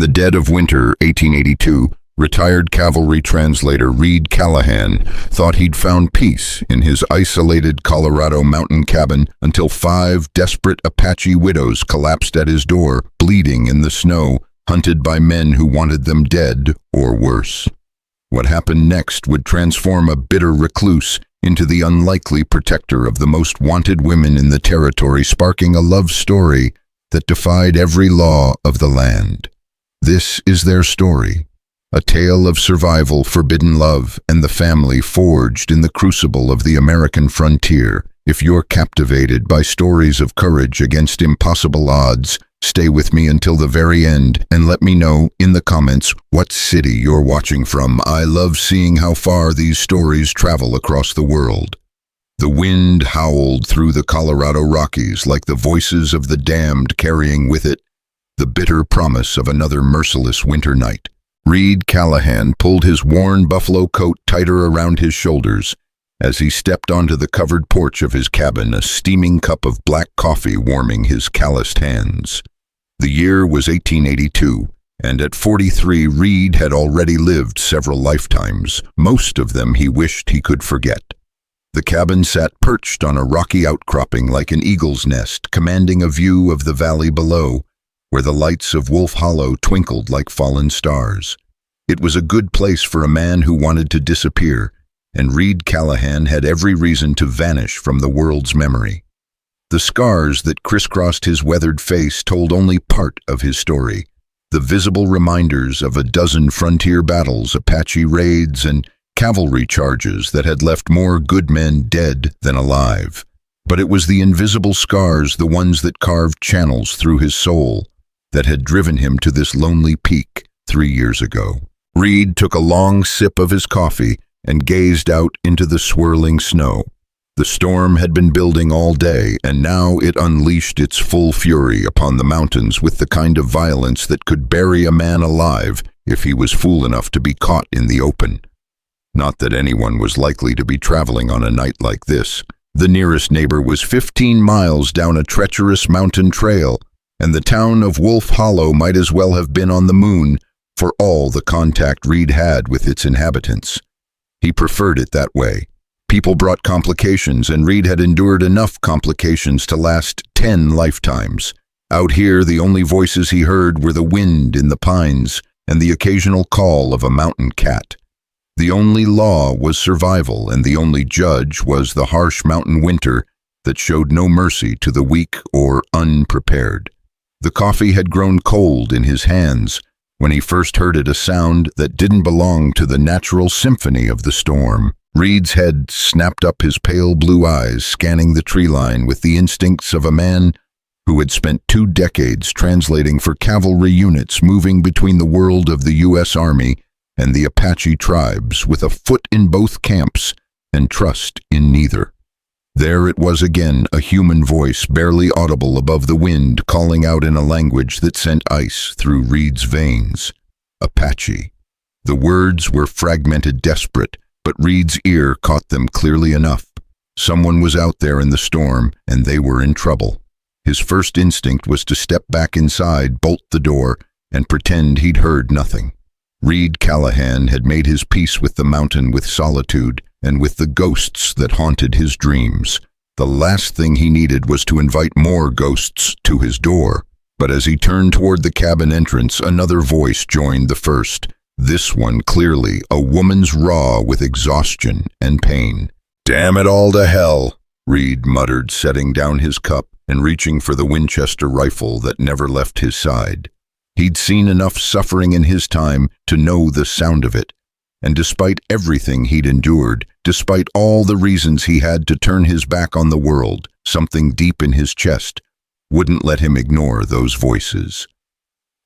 the dead of winter, 1882, retired cavalry translator Reed Callahan thought he'd found peace in his isolated Colorado mountain cabin until 5 desperate Apache widows collapsed at his door, bleeding in the snow, hunted by men who wanted them dead or worse. What happened next would transform a bitter recluse into the unlikely protector of the most wanted women in the territory, sparking a love story that defied every law of the land. This is their story, a tale of survival, forbidden love, and the family forged in the crucible of the American frontier. If you're captivated by stories of courage against impossible odds, stay with me until the very end and let me know in the comments what city you're watching from. I love seeing how far these stories travel across the world. The wind howled through the Colorado Rockies like the voices of the damned, carrying with it the bitter promise of another merciless winter night. Reed Callahan pulled his worn buffalo coat tighter around his shoulders as he stepped onto the covered porch of his cabin, a steaming cup of black coffee warming his calloused hands. The year was 1882, and at 43, Reed had already lived several lifetimes, most of them he wished he could forget. The cabin sat perched on a rocky outcropping like an eagle's nest, commanding a view of the valley below, where the lights of Wolf Hollow twinkled like fallen stars. It was a good place for a man who wanted to disappear, and Reed Callahan had every reason to vanish from the world's memory. The scars that crisscrossed his weathered face told only part of his story, the visible reminders of a dozen frontier battles, Apache raids, and cavalry charges that had left more good men dead than alive. But it was the invisible scars, the ones that carved channels through his soul, that had driven him to this lonely peak 3 years ago. Reed took a long sip of his coffee and gazed out into the swirling snow. The storm had been building all day, and now it unleashed its full fury upon the mountains with the kind of violence that could bury a man alive if he was fool enough to be caught in the open. Not that anyone was likely to be traveling on a night like this. The nearest neighbor was 15 miles down a treacherous mountain trail, and the town of Wolf Hollow might as well have been on the moon for all the contact Reed had with its inhabitants. He preferred it that way. People brought complications, and Reed had endured enough complications to last 10 lifetimes. Out here, the only voices he heard were the wind in the pines and the occasional call of a mountain cat. The only law was survival, and the only judge was the harsh mountain winter that showed no mercy to the weak or unprepared. The coffee had grown cold in his hands when he first heard it, a sound that didn't belong to the natural symphony of the storm. Reed's head snapped up, his pale blue eyes scanning the tree line with the instincts of a man who had spent 2 decades translating for cavalry units moving between the world of the U.S. Army and the Apache tribes, with a foot in both camps and trust in neither. There it was again, a human voice, barely audible above the wind, calling out in a language that sent ice through Reed's veins. Apache. The words were fragmented, desperate, but Reed's ear caught them clearly enough. Someone was out there in the storm, and they were in trouble. His first instinct was to step back inside, bolt the door, and pretend he'd heard nothing. Reed Callahan had made his peace with the mountain, with solitude, and with the ghosts that haunted his dreams. The last thing he needed was to invite more ghosts to his door. But as he turned toward the cabin entrance, another voice joined the first. This one clearly a woman's, raw with exhaustion and pain. "Damn it all to hell," Reed muttered, setting down his cup and reaching for the Winchester rifle that never left his side. He'd seen enough suffering in his time to know the sound of it. And despite everything he'd endured, despite all the reasons he had to turn his back on the world, something deep in his chest wouldn't let him ignore those voices.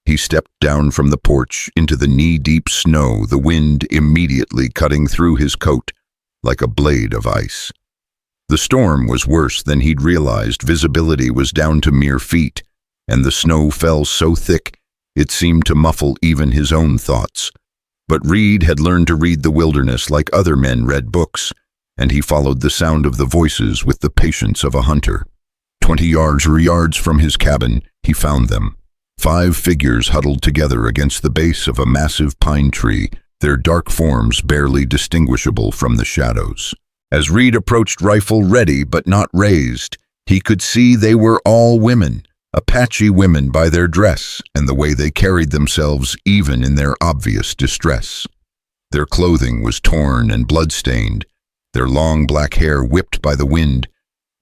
He stepped down from the porch into the knee-deep snow, the wind immediately cutting through his coat like a blade of ice. The storm was worse than he'd realized. Visibility was down to mere feet, and the snow fell so thick it seemed to muffle even his own thoughts. But Reed had learned to read the wilderness like other men read books, and he followed the sound of the voices with the patience of a hunter. 20 yards from his cabin, he found them. 5 figures huddled together against the base of a massive pine tree, their dark forms barely distinguishable from the shadows. As Reed approached, rifle ready but not raised, he could see they were all women, Apache women by their dress and the way they carried themselves even in their obvious distress. Their clothing was torn and blood-stained, their long black hair whipped by the wind,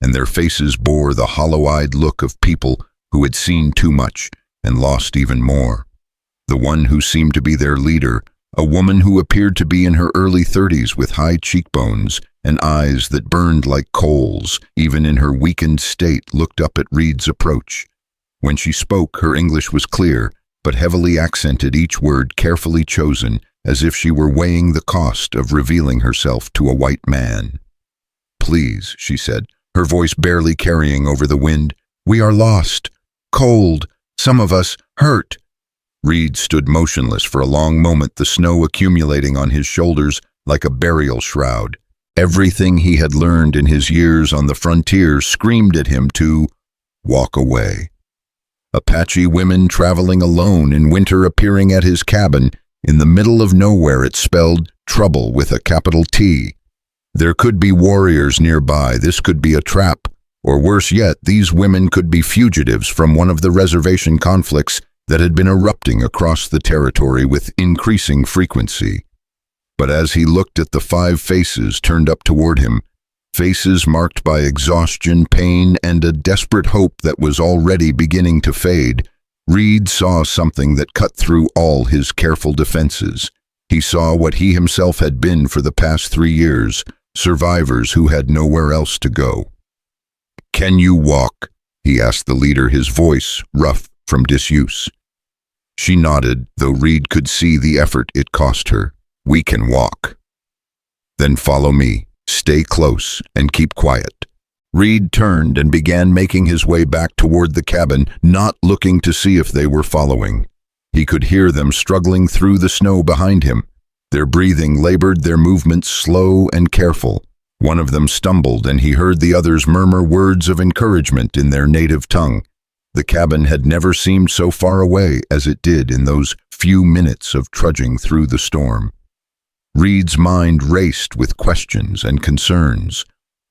and their faces bore the hollow-eyed look of people who had seen too much and lost even more. The one who seemed to be their leader, a woman who appeared to be in her early 30s with high cheekbones and eyes that burned like coals, even in her weakened state, looked up at Reed's approach. When she spoke, her English was clear, but heavily accented, each word carefully chosen, as if she were weighing the cost of revealing herself to a white man. "Please," she said, her voice barely carrying over the wind, "we are lost, cold, some of us hurt." Reed stood motionless for a long moment, the snow accumulating on his shoulders like a burial shroud. Everything he had learned in his years on the frontier screamed at him to walk away. Apache women traveling alone in winter appearing at his cabin in the middle of nowhere, it spelled trouble with a capital T. There could be warriors nearby, this could be a trap, or worse yet, these women could be fugitives from one of the reservation conflicts that had been erupting across the territory with increasing frequency. But as he looked at the 5 faces turned up toward him, faces marked by exhaustion, pain, and a desperate hope that was already beginning to fade, Reed saw something that cut through all his careful defenses. He saw what he himself had been for the past 3 years, survivors who had nowhere else to go. "Can you walk?" he asked the leader, his voice rough from disuse. She nodded, though Reed could see the effort it cost her. "We can walk." "Then follow me. Stay close and keep quiet." Reed turned and began making his way back toward the cabin, not looking to see if they were following. He could hear them struggling through the snow behind him. Their breathing labored, their movements slow and careful. One of them stumbled, and he heard the others murmur words of encouragement in their native tongue. The cabin had never seemed so far away as it did in those few minutes of trudging through the storm. Reed's mind raced with questions and concerns.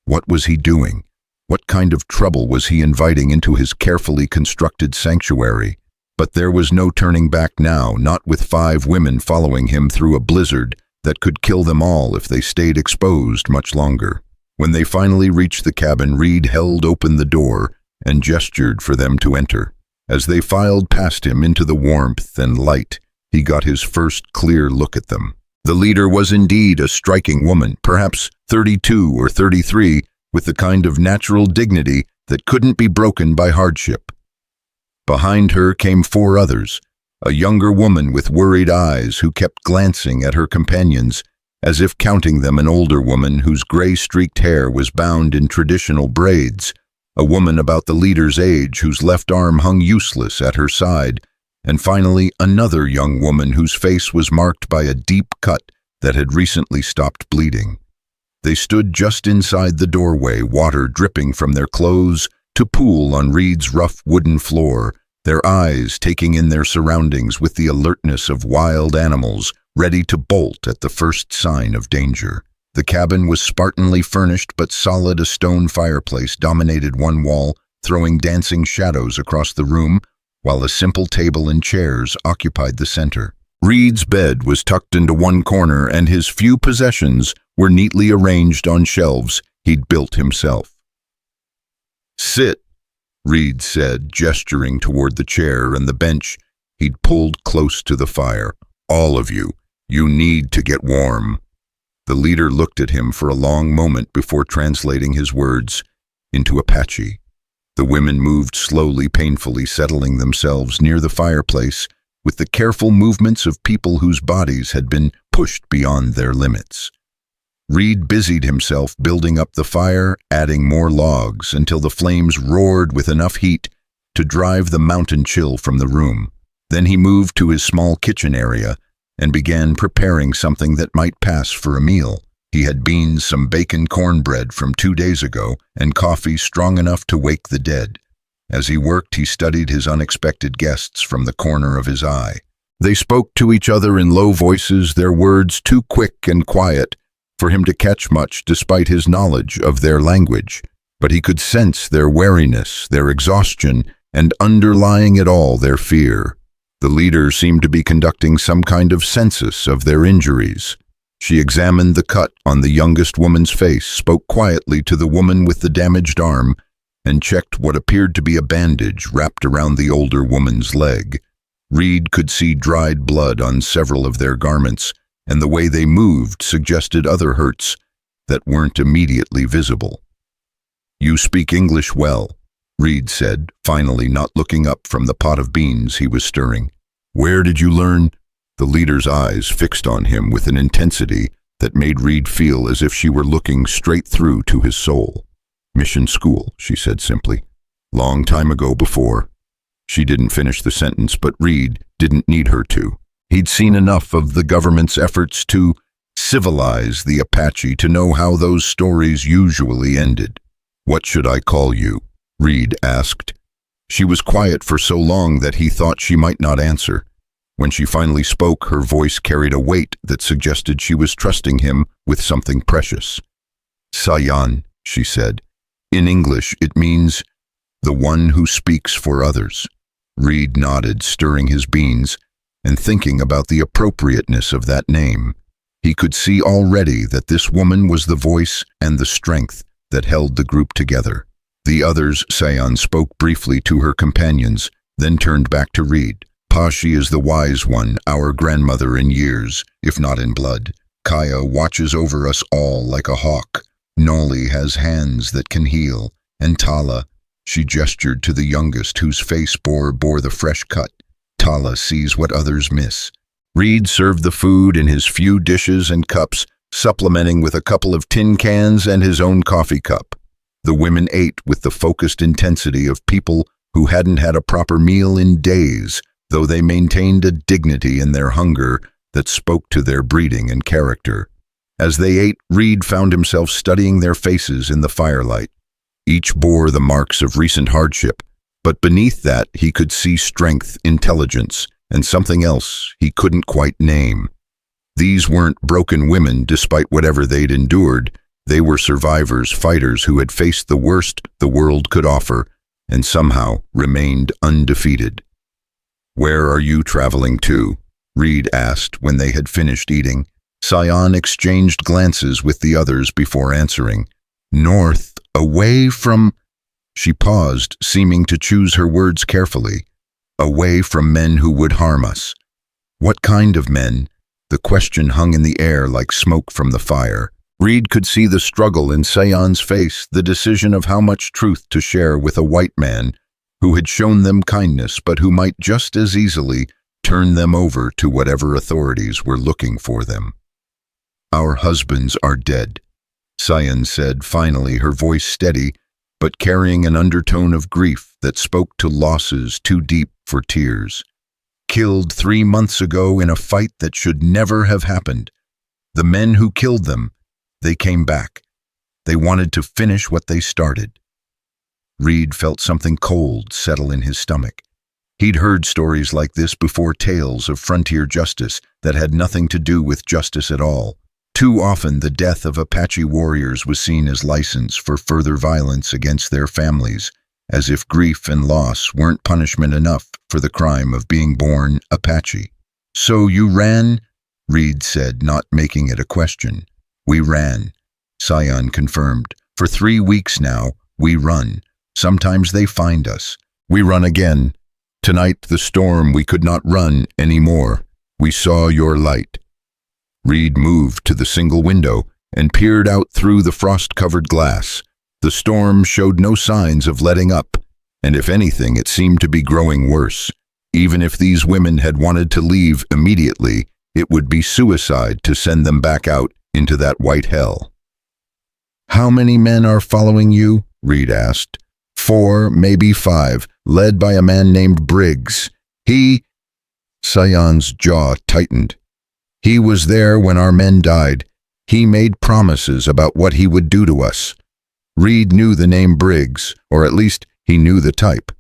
What was he doing? What kind of trouble was he inviting into his carefully constructed sanctuary? But there was no turning back now, not with 5 women following him through a blizzard that could kill them all if they stayed exposed much longer. When they finally reached the cabin, Reed held open the door and gestured for them to enter. As they filed past him into the warmth and light, he got his first clear look at them. The leader was indeed a striking woman, perhaps 32 or 33, with the kind of natural dignity that couldn't be broken by hardship. Behind her came 4 others, a younger woman with worried eyes who kept glancing at her companions, as if counting them, an older woman whose gray-streaked hair was bound in traditional braids, a woman about the leader's age whose left arm hung useless at her side, and finally another young woman whose face was marked by a deep cut that had recently stopped bleeding. They stood just inside the doorway, water dripping from their clothes to pool on Reed's rough wooden floor, their eyes taking in their surroundings with the alertness of wild animals ready to bolt at the first sign of danger. The cabin was spartanly furnished but solid. A stone fireplace dominated one wall, throwing dancing shadows across the room, while a simple table and chairs occupied the center. Reed's bed was tucked into one corner, and his few possessions were neatly arranged on shelves he'd built himself. "Sit," Reed said, gesturing toward the chair and the bench he'd pulled close to the fire. "All of you, you need to get warm." The leader looked at him for a long moment before translating his words into Apache. The women moved slowly, painfully, settling themselves near the fireplace with the careful movements of people whose bodies had been pushed beyond their limits. Reed busied himself building up the fire, adding more logs until the flames roared with enough heat to drive the mountain chill from the room. Then he moved to his small kitchen area and began preparing something that might pass for a meal. He had beans, some bacon, cornbread from 2 days ago, and coffee strong enough to wake the dead. As he worked, he studied his unexpected guests from the corner of his eye. They spoke to each other in low voices, their words too quick and quiet for him to catch much despite his knowledge of their language. But he could sense their wariness, their exhaustion, and underlying it all, their fear. The leader seemed to be conducting some kind of census of their injuries. She examined the cut on the youngest woman's face, spoke quietly to the woman with the damaged arm, and checked what appeared to be a bandage wrapped around the older woman's leg. Reed could see dried blood on several of their garments, and the way they moved suggested other hurts that weren't immediately visible. "You speak English well," Reed said, finally not looking up from the pot of beans he was stirring. "Where did you learn?" The leader's eyes fixed on him with an intensity that made Reed feel as if she were looking straight through to his soul. "Mission school," she said simply. "Long time ago before." She didn't finish the sentence, but Reed didn't need her to. He'd seen enough of the government's efforts to civilize the Apache to know how those stories usually ended. "What should I call you?" Reed asked. She was quiet for so long that he thought she might not answer. When she finally spoke, her voice carried a weight that suggested she was trusting him with something precious. "Sayan," she said. "In English, it means the one who speaks for others." Reed nodded, stirring his beans and thinking about the appropriateness of that name. He could see already that this woman was the voice and the strength that held the group together. The others, Sayan spoke briefly to her companions, then turned back to Reed. "Apache is the wise one, our grandmother in years, if not in blood. Kaya watches over us all like a hawk. Nolly has hands that can heal. And Tala," she gestured to the youngest whose face bore the fresh cut, "Tala sees what others miss." Reed served the food in his few dishes and cups, supplementing with a couple of tin cans and his own coffee cup. The women ate with the focused intensity of people who hadn't had a proper meal in days, though they maintained a dignity in their hunger that spoke to their breeding and character. As they ate, Reed found himself studying their faces in the firelight. Each bore the marks of recent hardship, but beneath that he could see strength, intelligence, and something else he couldn't quite name. These weren't broken women despite whatever they'd endured. They were survivors, fighters who had faced the worst the world could offer and somehow remained undefeated. "Where are you traveling to?" Reed asked when they had finished eating. Sayan exchanged glances with the others before answering. "North, away from—" She paused, seeming to choose her words carefully. "Away from men who would harm us." "What kind of men?" The question hung in the air like smoke from the fire. Reed could see the struggle in Sayan's face, the decision of how much truth to share with a white man who had shown them kindness but who might just as easily turn them over to whatever authorities were looking for them. "Our husbands are dead," Sayan said finally, her voice steady but carrying an undertone of grief that spoke to losses too deep for tears. "Killed 3 months ago in a fight that should never have happened. The men who killed them, they came back. They wanted to finish what they started." Reed felt something cold settle in his stomach. He'd heard stories like this before, tales of frontier justice that had nothing to do with justice at all. Too often the death of Apache warriors was seen as license for further violence against their families, as if grief and loss weren't punishment enough for the crime of being born Apache. "So you ran?" Reed said, not making it a question. "We ran," Sayan confirmed. "For 3 weeks now, we run. Sometimes they find us. We run again. Tonight, the storm, we could not run anymore. We saw your light." Reed moved to the single window and peered out through the frost-covered glass. The storm showed no signs of letting up, and if anything, it seemed to be growing worse. Even if these women had wanted to leave immediately, it would be suicide to send them back out into that white hell. "How many men are following you?" Reed asked. 4, maybe 5, led by a man named Briggs. Sayan's jaw tightened. "He was there when our men died. He made promises about what he would do to us." Reed knew the name Briggs, or at least he knew the type.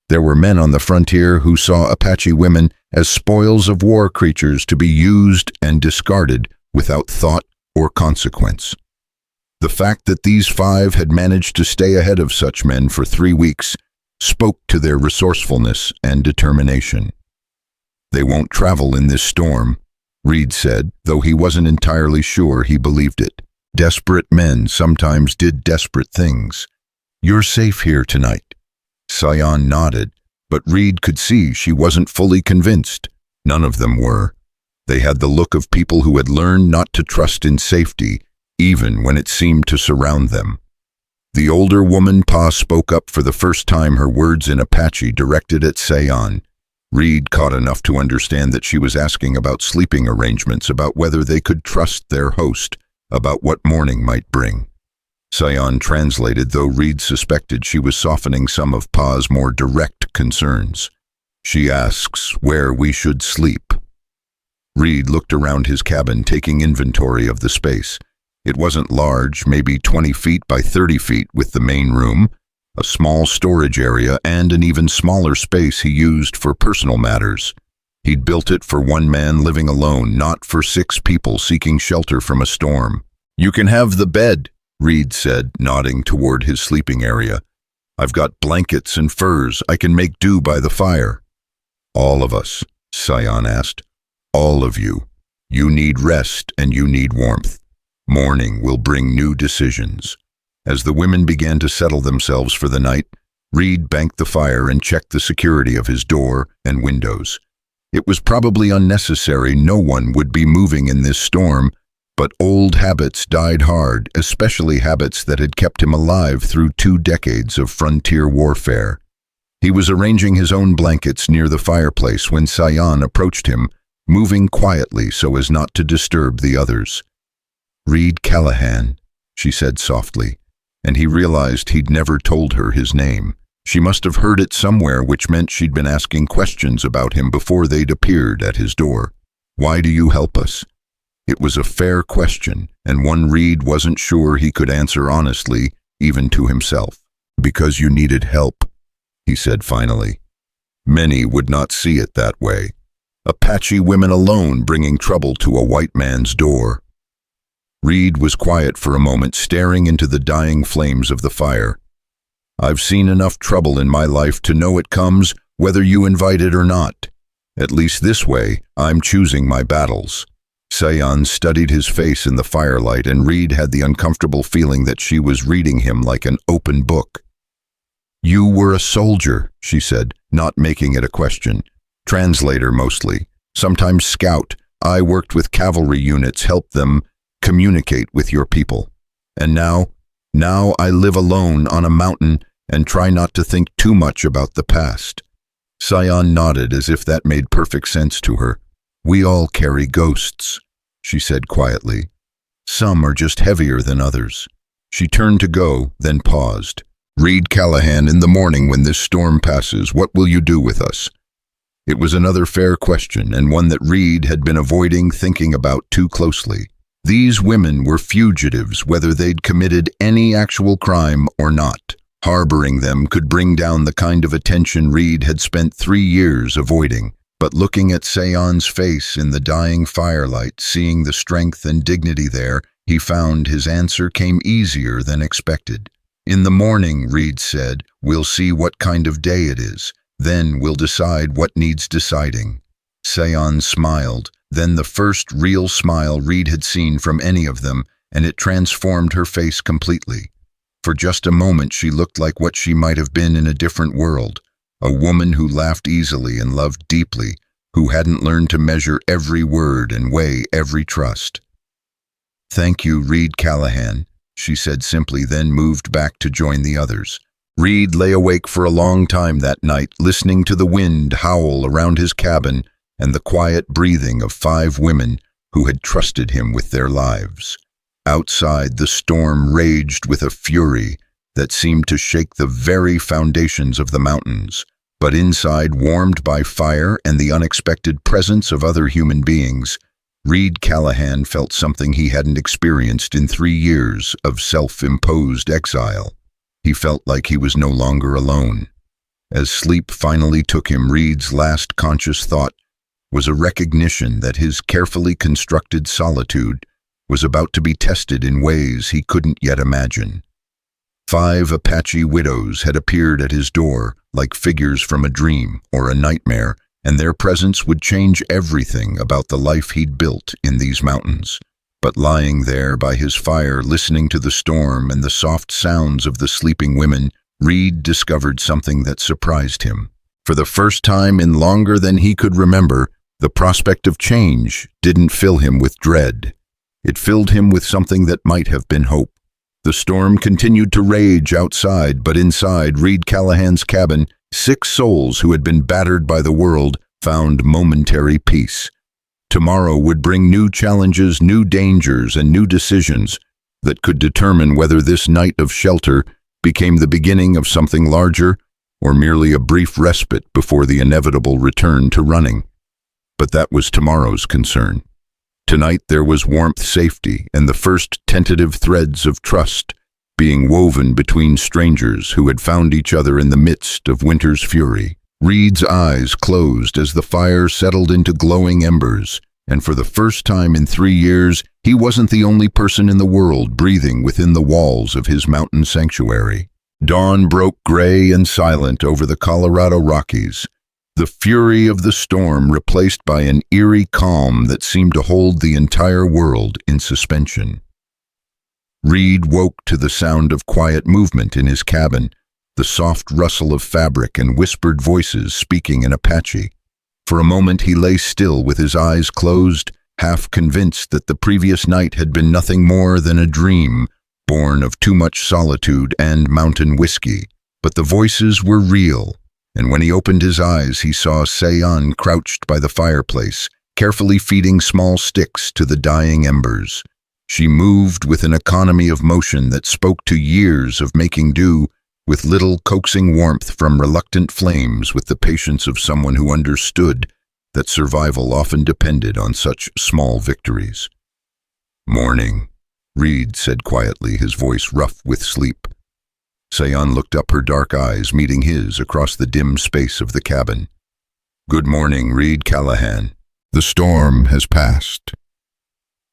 There were men on the frontier who saw Apache women as spoils of war creatures to be used and discarded without thought or consequence. The fact that these 5 had managed to stay ahead of such men for 3 weeks spoke to their resourcefulness and determination. "They won't travel in this storm," Reed said, though he wasn't entirely sure he believed it. Desperate men sometimes did desperate things. "You're safe here tonight." Sion nodded, but Reed could see she wasn't fully convinced. None of them were. They had the look of people who had learned not to trust in safety, even when it seemed to surround them. The older woman Pa spoke up for the first time, her words in Apache directed at Sion. Reed caught enough to understand that she was asking about sleeping arrangements, about whether they could trust their host, about what morning might bring. Sion translated, though Reed suspected she was softening some of Pa's more direct concerns. "She asks where we should sleep." Reed looked around his cabin, taking inventory of the space. It wasn't large, maybe 20 feet by 30 feet, with the main room, a small storage area, and an even smaller space he used for personal matters. He'd built it for one man living alone, not for 6 people seeking shelter from a storm. "You can have the bed," Reed said, nodding toward his sleeping area. "I've got blankets and furs. I can make do by the fire." "All of us?" Sion asked. "All of you. You need rest and you need warmth. Morning will bring new decisions." As the women began to settle themselves for the night, Reed banked the fire and checked the security of his door and windows. It was probably unnecessary. No one would be moving in this storm, but old habits died hard, especially habits that had kept him alive through 2 decades of frontier warfare. He was arranging his own blankets near the fireplace when Sion approached him, moving quietly so as not to disturb the others. "Reed Callahan," she said softly, and he realized he'd never told her his name. She must have heard it somewhere, which meant she'd been asking questions about him before they'd appeared at his door. "Why do you help us?" It was a fair question, and one Reed wasn't sure he could answer honestly, even to himself. "Because you needed help," he said finally. Many would not see it that way. Apache women alone bringing trouble to a white man's door. Reed was quiet for a moment, staring into the dying flames of the fire. "I've seen enough trouble in my life to know it comes whether you invite it or not. At least this way, I'm choosing my battles." Sion studied his face in the firelight, and Reed had the uncomfortable feeling that she was reading him like an open book. "You were a soldier," she said, not making it a question. "Translator mostly, sometimes scout. I worked with cavalry units, helped them communicate with your people. And now I live alone on a mountain and try not to think too much about the past." Sion nodded as if that made perfect sense to her. "We all carry ghosts," she said quietly. "Some are just heavier than others." She turned to go, then paused. "Reed Callahan, in the morning when this storm passes, what will you do with us?" It was another fair question, and one that Reed had been avoiding thinking about too closely. These women were fugitives, whether they'd committed any actual crime or not. Harboring them could bring down the kind of attention Reed had spent 3 years avoiding. But looking at Sion's face in the dying firelight, seeing the strength and dignity there, he found his answer came easier than expected. "In the morning," Reed said, "we'll see what kind of day it is. Then we'll decide what needs deciding." Sion smiled, then the first real smile Reed had seen from any of them, and it transformed her face completely. For just a moment she looked like what she might have been in a different world. A woman who laughed easily and loved deeply, who hadn't learned to measure every word and weigh every trust. "Thank you, Reed Callahan," she said simply, then moved back to join the others. Reed lay awake for a long time that night, listening to the wind howl around his cabin and the quiet breathing of 5 women who had trusted him with their lives. Outside, the storm raged with a fury that seemed to shake the very foundations of the mountains, but inside, warmed by fire and the unexpected presence of other human beings, Reed Callahan felt something he hadn't experienced in 3 years of self-imposed exile. He felt like he was no longer alone. As sleep finally took him, Reed's last conscious thought was a recognition that his carefully constructed solitude was about to be tested in ways he couldn't yet imagine. 5 Apache widows had appeared at his door like figures from a dream or a nightmare, and their presence would change everything about the life he'd built in these mountains. But lying there by his fire, listening to the storm and the soft sounds of the sleeping women, Reed discovered something that surprised him. For the first time in longer than he could remember, the prospect of change didn't fill him with dread. It filled him with something that might have been hope. The storm continued to rage outside, but inside Reed Callahan's cabin, 6 souls who had been battered by the world found momentary peace. Tomorrow would bring new challenges, new dangers, and new decisions that could determine whether this night of shelter became the beginning of something larger or merely a brief respite before the inevitable return to running. But that was tomorrow's concern. Tonight there was warmth, safety, and the first tentative threads of trust being woven between strangers who had found each other in the midst of winter's fury. Reed's eyes closed as the fire settled into glowing embers, and for the first time in 3 years, he wasn't the only person in the world breathing within the walls of his mountain sanctuary. Dawn broke gray and silent over the Colorado Rockies, the fury of the storm replaced by an eerie calm that seemed to hold the entire world in suspension. Reed woke to the sound of quiet movement in his cabin, the soft rustle of fabric and whispered voices speaking in Apache. For a moment he lay still with his eyes closed, half convinced that the previous night had been nothing more than a dream, born of too much solitude and mountain whiskey. But the voices were real, and when he opened his eyes he saw Sayan crouched by the fireplace, carefully feeding small sticks to the dying embers. She moved with an economy of motion that spoke to years of making do, with little coaxing warmth from reluctant flames, with the patience of someone who understood that survival often depended on such small victories. "Morning," Reed said quietly, his voice rough with sleep. Sayan looked up, her dark eyes meeting his across the dim space of the cabin. "Good morning, Reed Callahan. The storm has passed."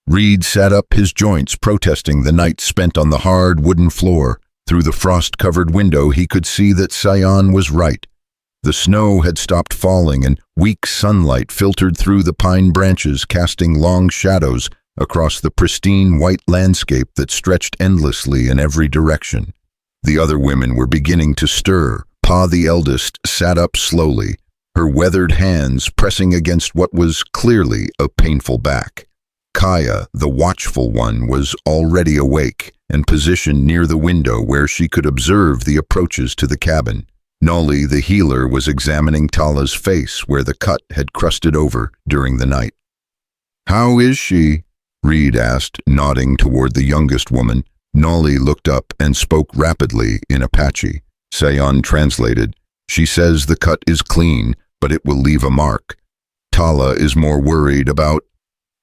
Reed sat up, his joints protesting the night spent on the hard wooden floor. Through the frost-covered window he could see that Sayan was right. The snow had stopped falling, and weak sunlight filtered through the pine branches, casting long shadows across the pristine white landscape that stretched endlessly in every direction. The other women were beginning to stir. Pa, the eldest, sat up slowly, her weathered hands pressing against what was clearly a painful back. Kaya, the watchful one, was already awake and positioned near the window where she could observe the approaches to the cabin. Nolly, the healer, was examining Tala's face where the cut had crusted over during the night. "How is she?" Reed asked, nodding toward the youngest woman. Nolly looked up and spoke rapidly in Apache. Sayan translated, "She says the cut is clean, but it will leave a mark. Tala is more worried about—"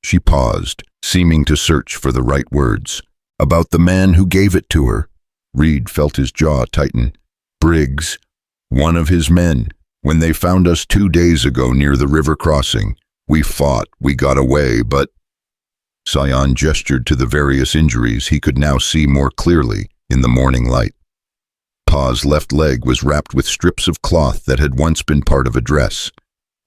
She paused, seeming to search for the right words. "About the man who gave it to her." Reed felt his jaw tighten. "Briggs, one of his men. When they found us 2 days ago near the river crossing, we fought, we got away, but—" Sayan gestured to the various injuries he could now see more clearly in the morning light. Pa's left leg was wrapped with strips of cloth that had once been part of a dress.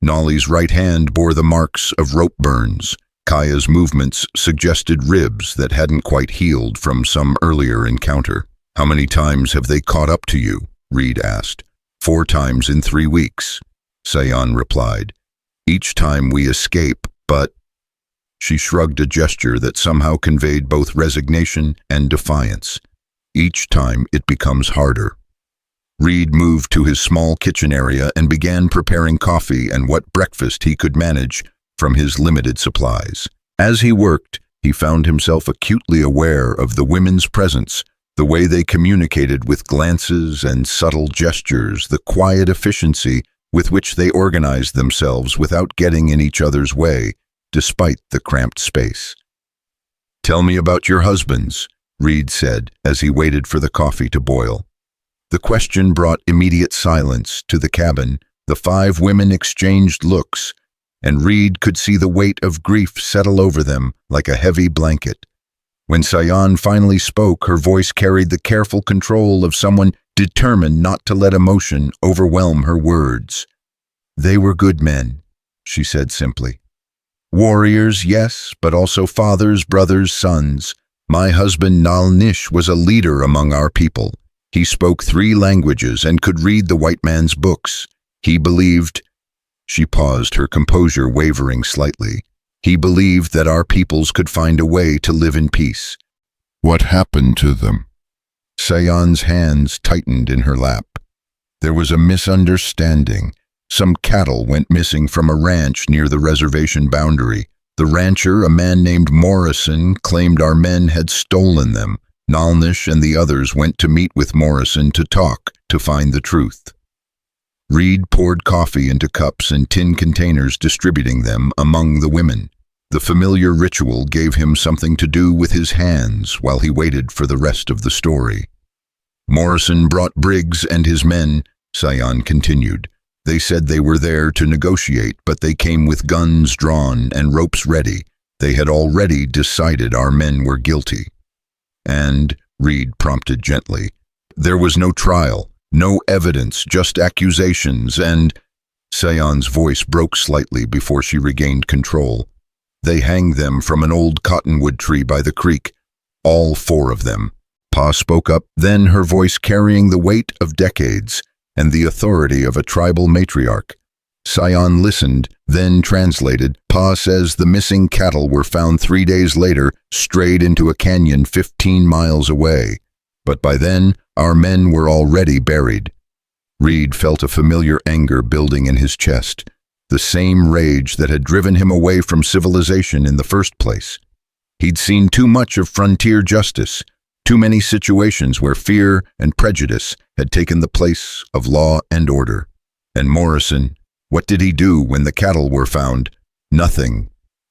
Nolly's right hand bore the marks of rope burns. Kaya's movements suggested ribs that hadn't quite healed from some earlier encounter. "How many times have they caught up to you?" Reed asked. 4 times in 3 weeks, Sayan replied. "Each time we escape, but—" She shrugged, a gesture that somehow conveyed both resignation and defiance. "Each time it becomes harder." Reed moved to his small kitchen area and began preparing coffee and what breakfast he could manage from his limited supplies. As he worked, he found himself acutely aware of the women's presence, the way they communicated with glances and subtle gestures, the quiet efficiency with which they organized themselves without getting in each other's way, despite the cramped space. "Tell me about your husbands," Reed said as he waited for the coffee to boil. The question brought immediate silence to the cabin. The 5 women exchanged looks, and Reed could see the weight of grief settle over them like a heavy blanket. When Sayan finally spoke, her voice carried the careful control of someone determined not to let emotion overwhelm her words. "They were good men," she said simply. "Warriors, yes, but also fathers, brothers, sons. My husband Nal Nish was a leader among our people. He spoke 3 languages and could read the white man's books. He believed—" She paused, her composure wavering slightly. "He believed that our peoples could find a way to live in peace." "What happened to them?" Sayan's hands tightened in her lap. "There was a misunderstanding. Some cattle went missing from a ranch near the reservation boundary. The rancher, a man named Morrison, claimed our men had stolen them. Nalnish and the others went to meet with Morrison to talk, to find the truth." Reed poured coffee into cups and tin containers, distributing them among the women. The familiar ritual gave him something to do with his hands while he waited for the rest of the story. "Morrison brought Briggs and his men," Sayan continued. "They said they were there to negotiate, but they came with guns drawn and ropes ready. They had already decided our men were guilty." "And," Reed prompted gently, "there was no trial, no evidence, just accusations and—" Sayan's voice broke slightly before she regained control. "They hanged them from an old cottonwood tree by the creek. All 4 of them." Pa spoke up, then her voice carrying the weight of decades and the authority of a tribal matriarch. Sayan listened, then translated. "Pa says the missing cattle were found 3 days later, strayed into a canyon 15 miles away. But by then, our men were already buried." Reed felt a familiar anger building in his chest, the same rage that had driven him away from civilization in the first place. He'd seen too much of frontier justice, too many situations where fear and prejudice had taken the place of law and order. And Morrison, what did he do when the cattle were found? "Nothing,"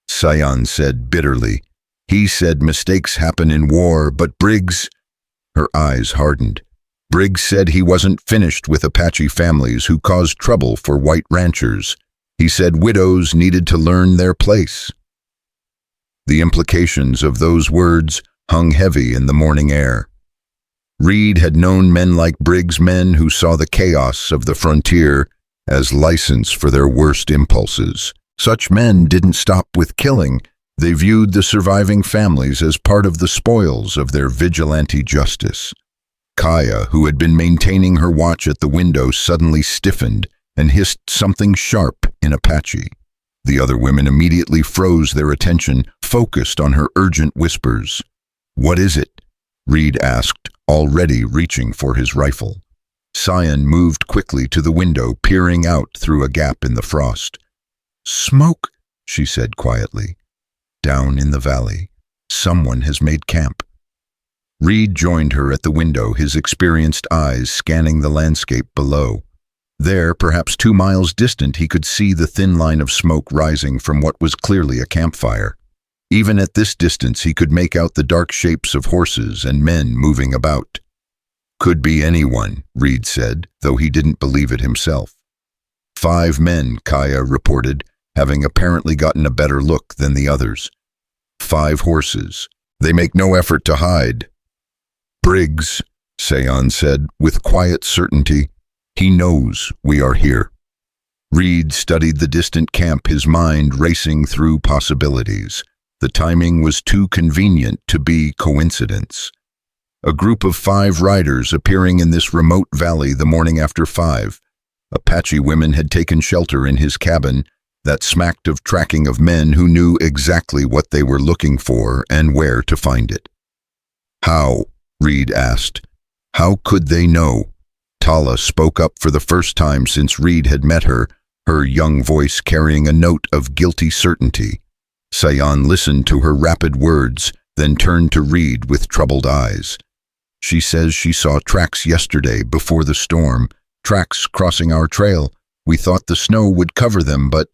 Sayan said bitterly. "He said mistakes happen in war, but Briggs—" Her eyes hardened. "Briggs said he wasn't finished with Apache families who caused trouble for white ranchers. He said widows needed to learn their place." The implications of those words hung heavy in the morning air. Reed had known men like Briggs, men who saw the chaos of the frontier as license for their worst impulses. Such men didn't stop with killing. They viewed the surviving families as part of the spoils of their vigilante justice. Kaya, who had been maintaining her watch at the window, suddenly stiffened and hissed something sharp in Apache. The other women immediately froze their attention, focused on her urgent whispers. "What is it?" Reed asked, already reaching for his rifle. Sayan moved quickly to the window, peering out through a gap in the frost. "Smoke," she said quietly. "Down in the valley. Someone has made camp." Reed joined her at the window, his experienced eyes scanning the landscape below. There, perhaps 2 miles distant, he could see the thin line of smoke rising from what was clearly a campfire. Even at this distance, he could make out the dark shapes of horses and men moving about. "Could be anyone," Reed said, though he didn't believe it himself. 5 men, Kaya reported, having apparently gotten a better look than the others. 5 horses. They make no effort to hide. "Briggs," Sayan said, with quiet certainty. "He knows we are here." Reed studied the distant camp, his mind racing through possibilities. The timing was too convenient to be coincidence. A group of 5 riders appearing in this remote valley the morning after 5. Apache women had taken shelter in his cabin, that smacked of tracking of men who knew exactly what they were looking for and where to find it. "How?" Reed asked. "How could they know?" Tala spoke up for the first time since Reed had met her, her young voice carrying a note of guilty certainty. Sayan listened to her rapid words, then turned to Reed with troubled eyes. "She says she saw tracks yesterday before the storm, tracks crossing our trail. We thought the snow would cover them, but—"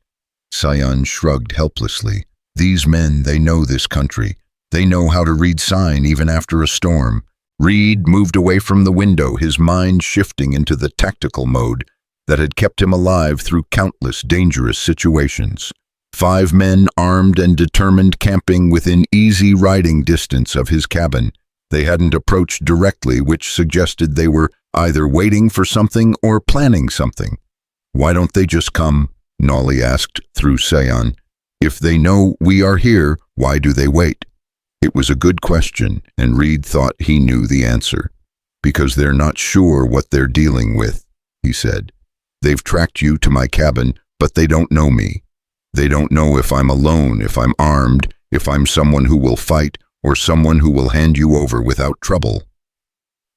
Sayan shrugged helplessly. "These men, they know this country. They know how to read sign even after a storm. Reed moved away from the window, his mind shifting into the tactical mode that had kept him alive through countless dangerous situations. 5 men, armed and determined, camping within easy riding distance of his cabin. They hadn't approached directly, which suggested they were either waiting for something or planning something. "Why don't they just come?" Nolly asked through Seon. "If they know we are here, why do they wait?" It was a good question, and Reed thought he knew the answer. "Because they're not sure what they're dealing with," he said. "They've tracked you to my cabin, but they don't know me. They don't know if I'm alone, if I'm armed, if I'm someone who will fight, or someone who will hand you over without trouble."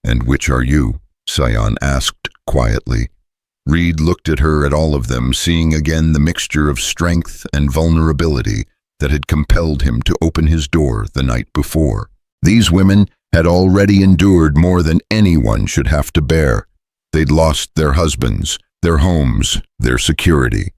"And which are you?" Seon asked quietly. Reed looked at her, at all of them, seeing again the mixture of strength and vulnerability that had compelled him to open his door the night before. These women had already endured more than anyone should have to bear. They'd lost their husbands, their homes, their security.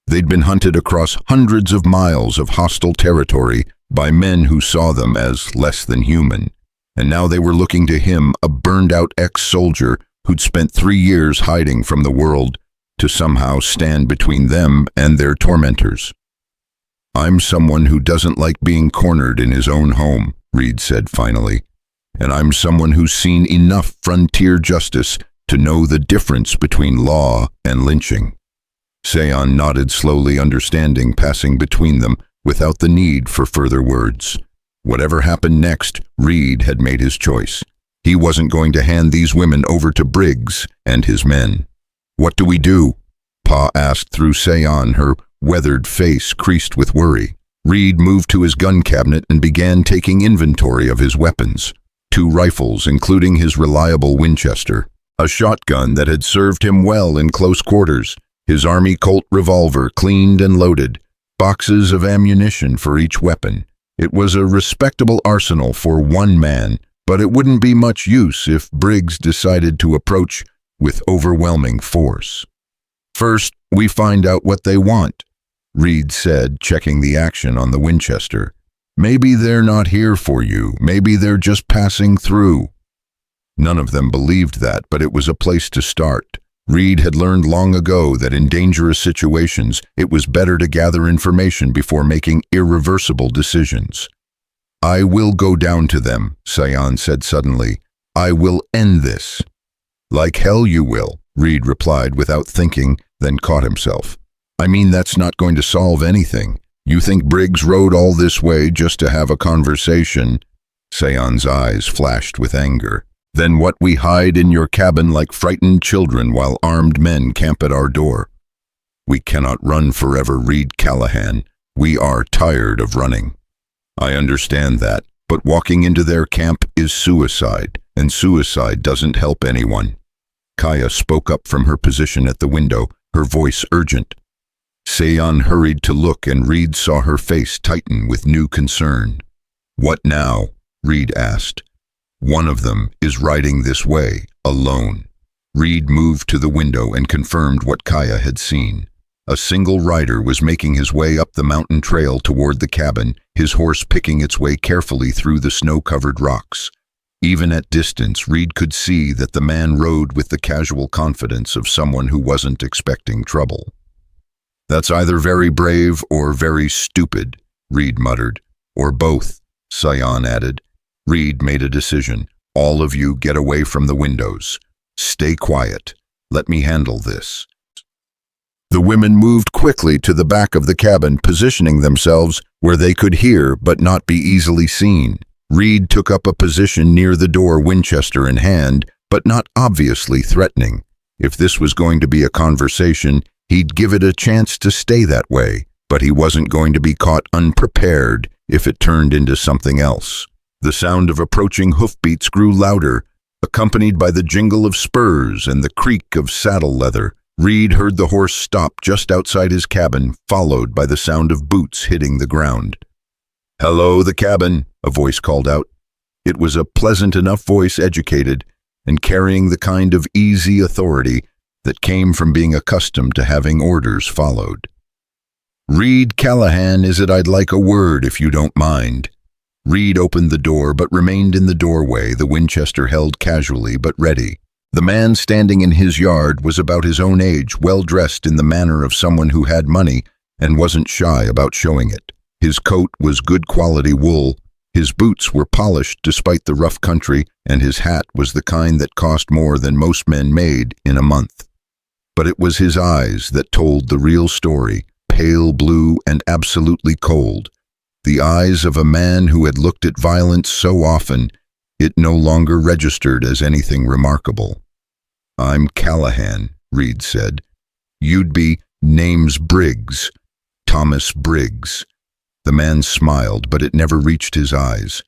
They'd been hunted across hundreds of miles of hostile territory by men who saw them as less than human. And now they were looking to him, a burned-out ex-soldier who'd spent 3 years hiding from the world, to somehow stand between them and their tormentors. "I'm someone who doesn't like being cornered in his own home," Reed said finally. "And I'm someone who's seen enough frontier justice to know the difference between law and lynching." Seon nodded slowly, understanding, passing between them without the need for further words. Whatever happened next, Reed had made his choice. He wasn't going to hand these women over to Briggs and his men. "What do we do?" Pa asked through Seon, her weathered face creased with worry. Reed moved to his gun cabinet and began taking inventory of his weapons. 2 rifles, including his reliable Winchester. A shotgun that had served him well in close quarters. His Army Colt revolver, cleaned and loaded. Boxes of ammunition for each weapon. It was a respectable arsenal for one man, but it wouldn't be much use if Briggs decided to approach with overwhelming force. "First, we find out what they want," Reed said, checking the action on the Winchester. "Maybe they're not here for you. Maybe they're just passing through." None of them believed that, but it was a place to start. Reed had learned long ago that in dangerous situations, it was better to gather information before making irreversible decisions. "I will go down to them," Seon said suddenly. "I will end this." "Like hell you will," Reed replied without thinking, then caught himself. "I mean, that's not going to solve anything. You think Briggs rode all this way just to have a conversation?" Seon's eyes flashed with anger. "Then what, we hide in your cabin like frightened children while armed men camp at our door?" "We cannot run forever, Reed Callahan. We are tired of running." "I understand that, but walking into their camp is suicide, and suicide doesn't help anyone." Kaya spoke up from her position at the window, her voice urgent. Seon hurried to look, and Reed saw her face tighten with new concern. "What now?" Reed asked. "One of them is riding this way, alone." Reed moved to the window and confirmed what Kaya had seen. A single rider was making his way up the mountain trail toward the cabin, his horse picking its way carefully through the snow-covered rocks. Even at distance, Reed could see that the man rode with the casual confidence of someone who wasn't expecting trouble. "That's either very brave or very stupid," Reed muttered. "Or both," Seon added. Reed made a decision. "All of you get away from the windows. Stay quiet. Let me handle this." The women moved quickly to the back of the cabin, positioning themselves where they could hear but not be easily seen. Reed took up a position near the door, Winchester in hand, but not obviously threatening. If this was going to be a conversation, he'd give it a chance to stay that way, but he wasn't going to be caught unprepared if it turned into something else. The sound of approaching hoofbeats grew louder, accompanied by the jingle of spurs and the creak of saddle leather. Reed heard the horse stop just outside his cabin, followed by the sound of boots hitting the ground. "Hello, the cabin," a voice called out. It was a pleasant enough voice, educated, and carrying the kind of easy authority that came from being accustomed to having orders followed. "Reed Callahan, is it? I'd like a word if you don't mind." Reed opened the door but remained in the doorway, the Winchester held casually but ready. The man standing in his yard was about his own age, well dressed in the manner of someone who had money and wasn't shy about showing it. His coat was good quality wool, his boots were polished despite the rough country, and his hat was the kind that cost more than most men made in a month. But it was his eyes that told the real story, pale blue and absolutely cold. The eyes of a man who had looked at violence so often, it no longer registered as anything remarkable. "I'm Callahan," Reed said. "You'd be name's Briggs, Thomas Briggs." The man smiled, but it never reached his eyes.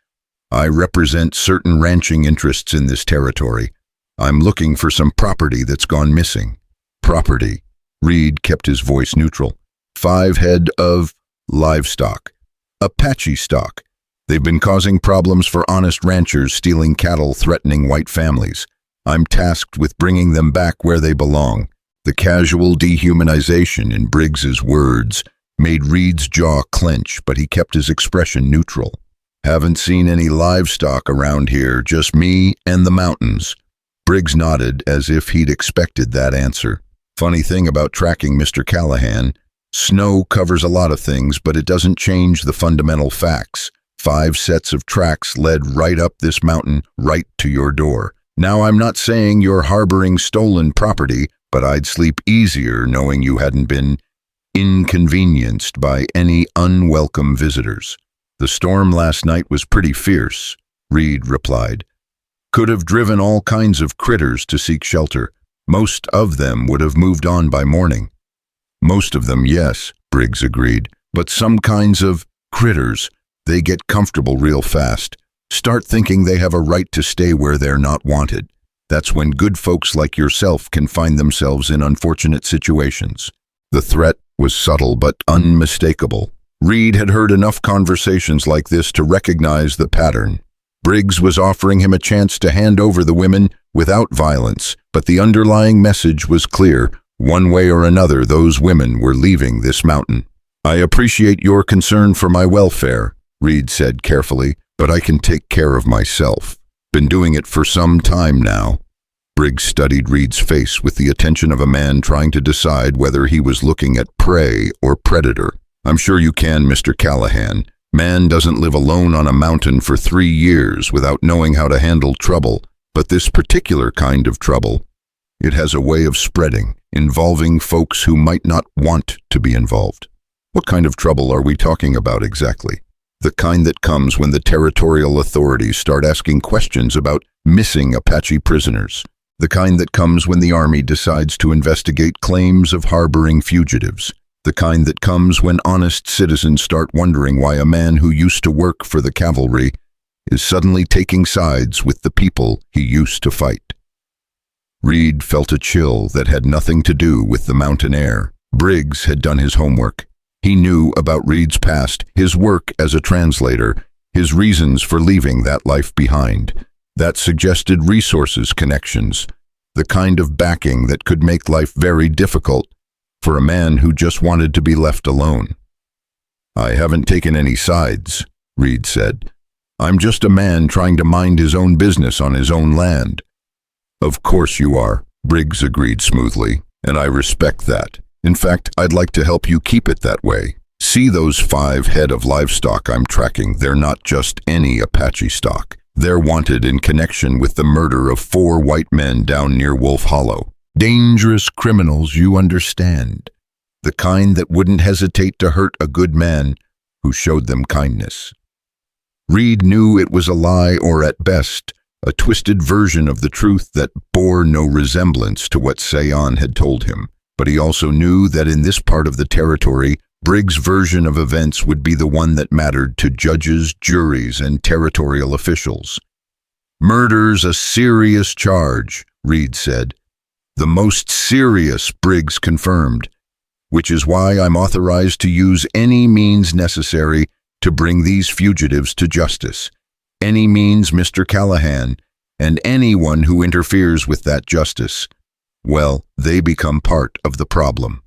"I represent certain ranching interests in this territory. I'm looking for some property that's gone missing." "Property?" Reed kept his voice neutral. "5 head of livestock. Apache stock. They've been causing problems for honest ranchers, stealing cattle, threatening white families. I'm tasked with bringing them back where they belong." The casual dehumanization in Briggs's words made Reed's jaw clench, but he kept his expression neutral. "Haven't seen any livestock around here, just me and the mountains." Briggs nodded as if he'd expected that answer. "Funny thing about tracking Mr. Callahan, snow covers a lot of things, but it doesn't change the fundamental facts. 5 sets of tracks led right up this mountain, right to your door. Now, I'm not saying you're harboring stolen property, but I'd sleep easier knowing you hadn't been inconvenienced by any unwelcome visitors." "The storm last night was pretty fierce," Reed replied. "Could have driven all kinds of critters to seek shelter. Most of them would have moved on by morning." "Most of them, yes," Briggs agreed. "But some kinds of critters, they get comfortable real fast. Start thinking they have a right to stay where they're not wanted. That's when good folks like yourself can find themselves in unfortunate situations." The threat was subtle but unmistakable. Reed had heard enough conversations like this to recognize the pattern. Briggs was offering him a chance to hand over the women without violence, but the underlying message was clear. One way or another, those women were leaving this mountain. "I appreciate your concern for my welfare," Reed said carefully, "but I can take care of myself. Been doing it for some time now." Briggs studied Reed's face with the attention of a man trying to decide whether he was looking at prey or predator. "I'm sure you can, Mr. Callahan. Man doesn't live alone on a mountain for 3 years without knowing how to handle trouble, but this particular kind of trouble, it has a way of spreading, involving folks who might not want to be involved." "What kind of trouble are we talking about exactly?" "The kind that comes when the territorial authorities start asking questions about missing Apache prisoners. The kind that comes when the Army decides to investigate claims of harboring fugitives. The kind that comes when honest citizens start wondering why a man who used to work for the cavalry is suddenly taking sides with the people he used to fight." Reed felt a chill that had nothing to do with the mountain air. Briggs had done his homework. He knew about Reed's past, his work as a translator, his reasons for leaving that life behind. That suggested resources connections, the kind of backing that could make life very difficult for a man who just wanted to be left alone. "I haven't taken any sides," Reed said. "I'm just a man trying to mind his own business on his own land." "Of course you are," Briggs agreed smoothly, "and I respect that. In fact, I'd like to help you keep it that way. See those 5 head of livestock I'm tracking? They're not just any Apache stock. They're wanted in connection with the murder of 4 white men down near Wolf Hollow. Dangerous criminals, you understand. The kind that wouldn't hesitate to hurt a good man who showed them kindness." Reed knew it was a lie, or at best, a twisted version of the truth that bore no resemblance to what Sayon had told him. But he also knew that in this part of the territory, Briggs' version of events would be the one that mattered to judges, juries, and territorial officials. "Murder's a serious charge," Reed said. "The most serious," Briggs confirmed, "which is why I'm authorized to use any means necessary to bring these fugitives to justice. Any means, Mr. Callahan, and anyone who interferes with that justice, well, they become part of the problem."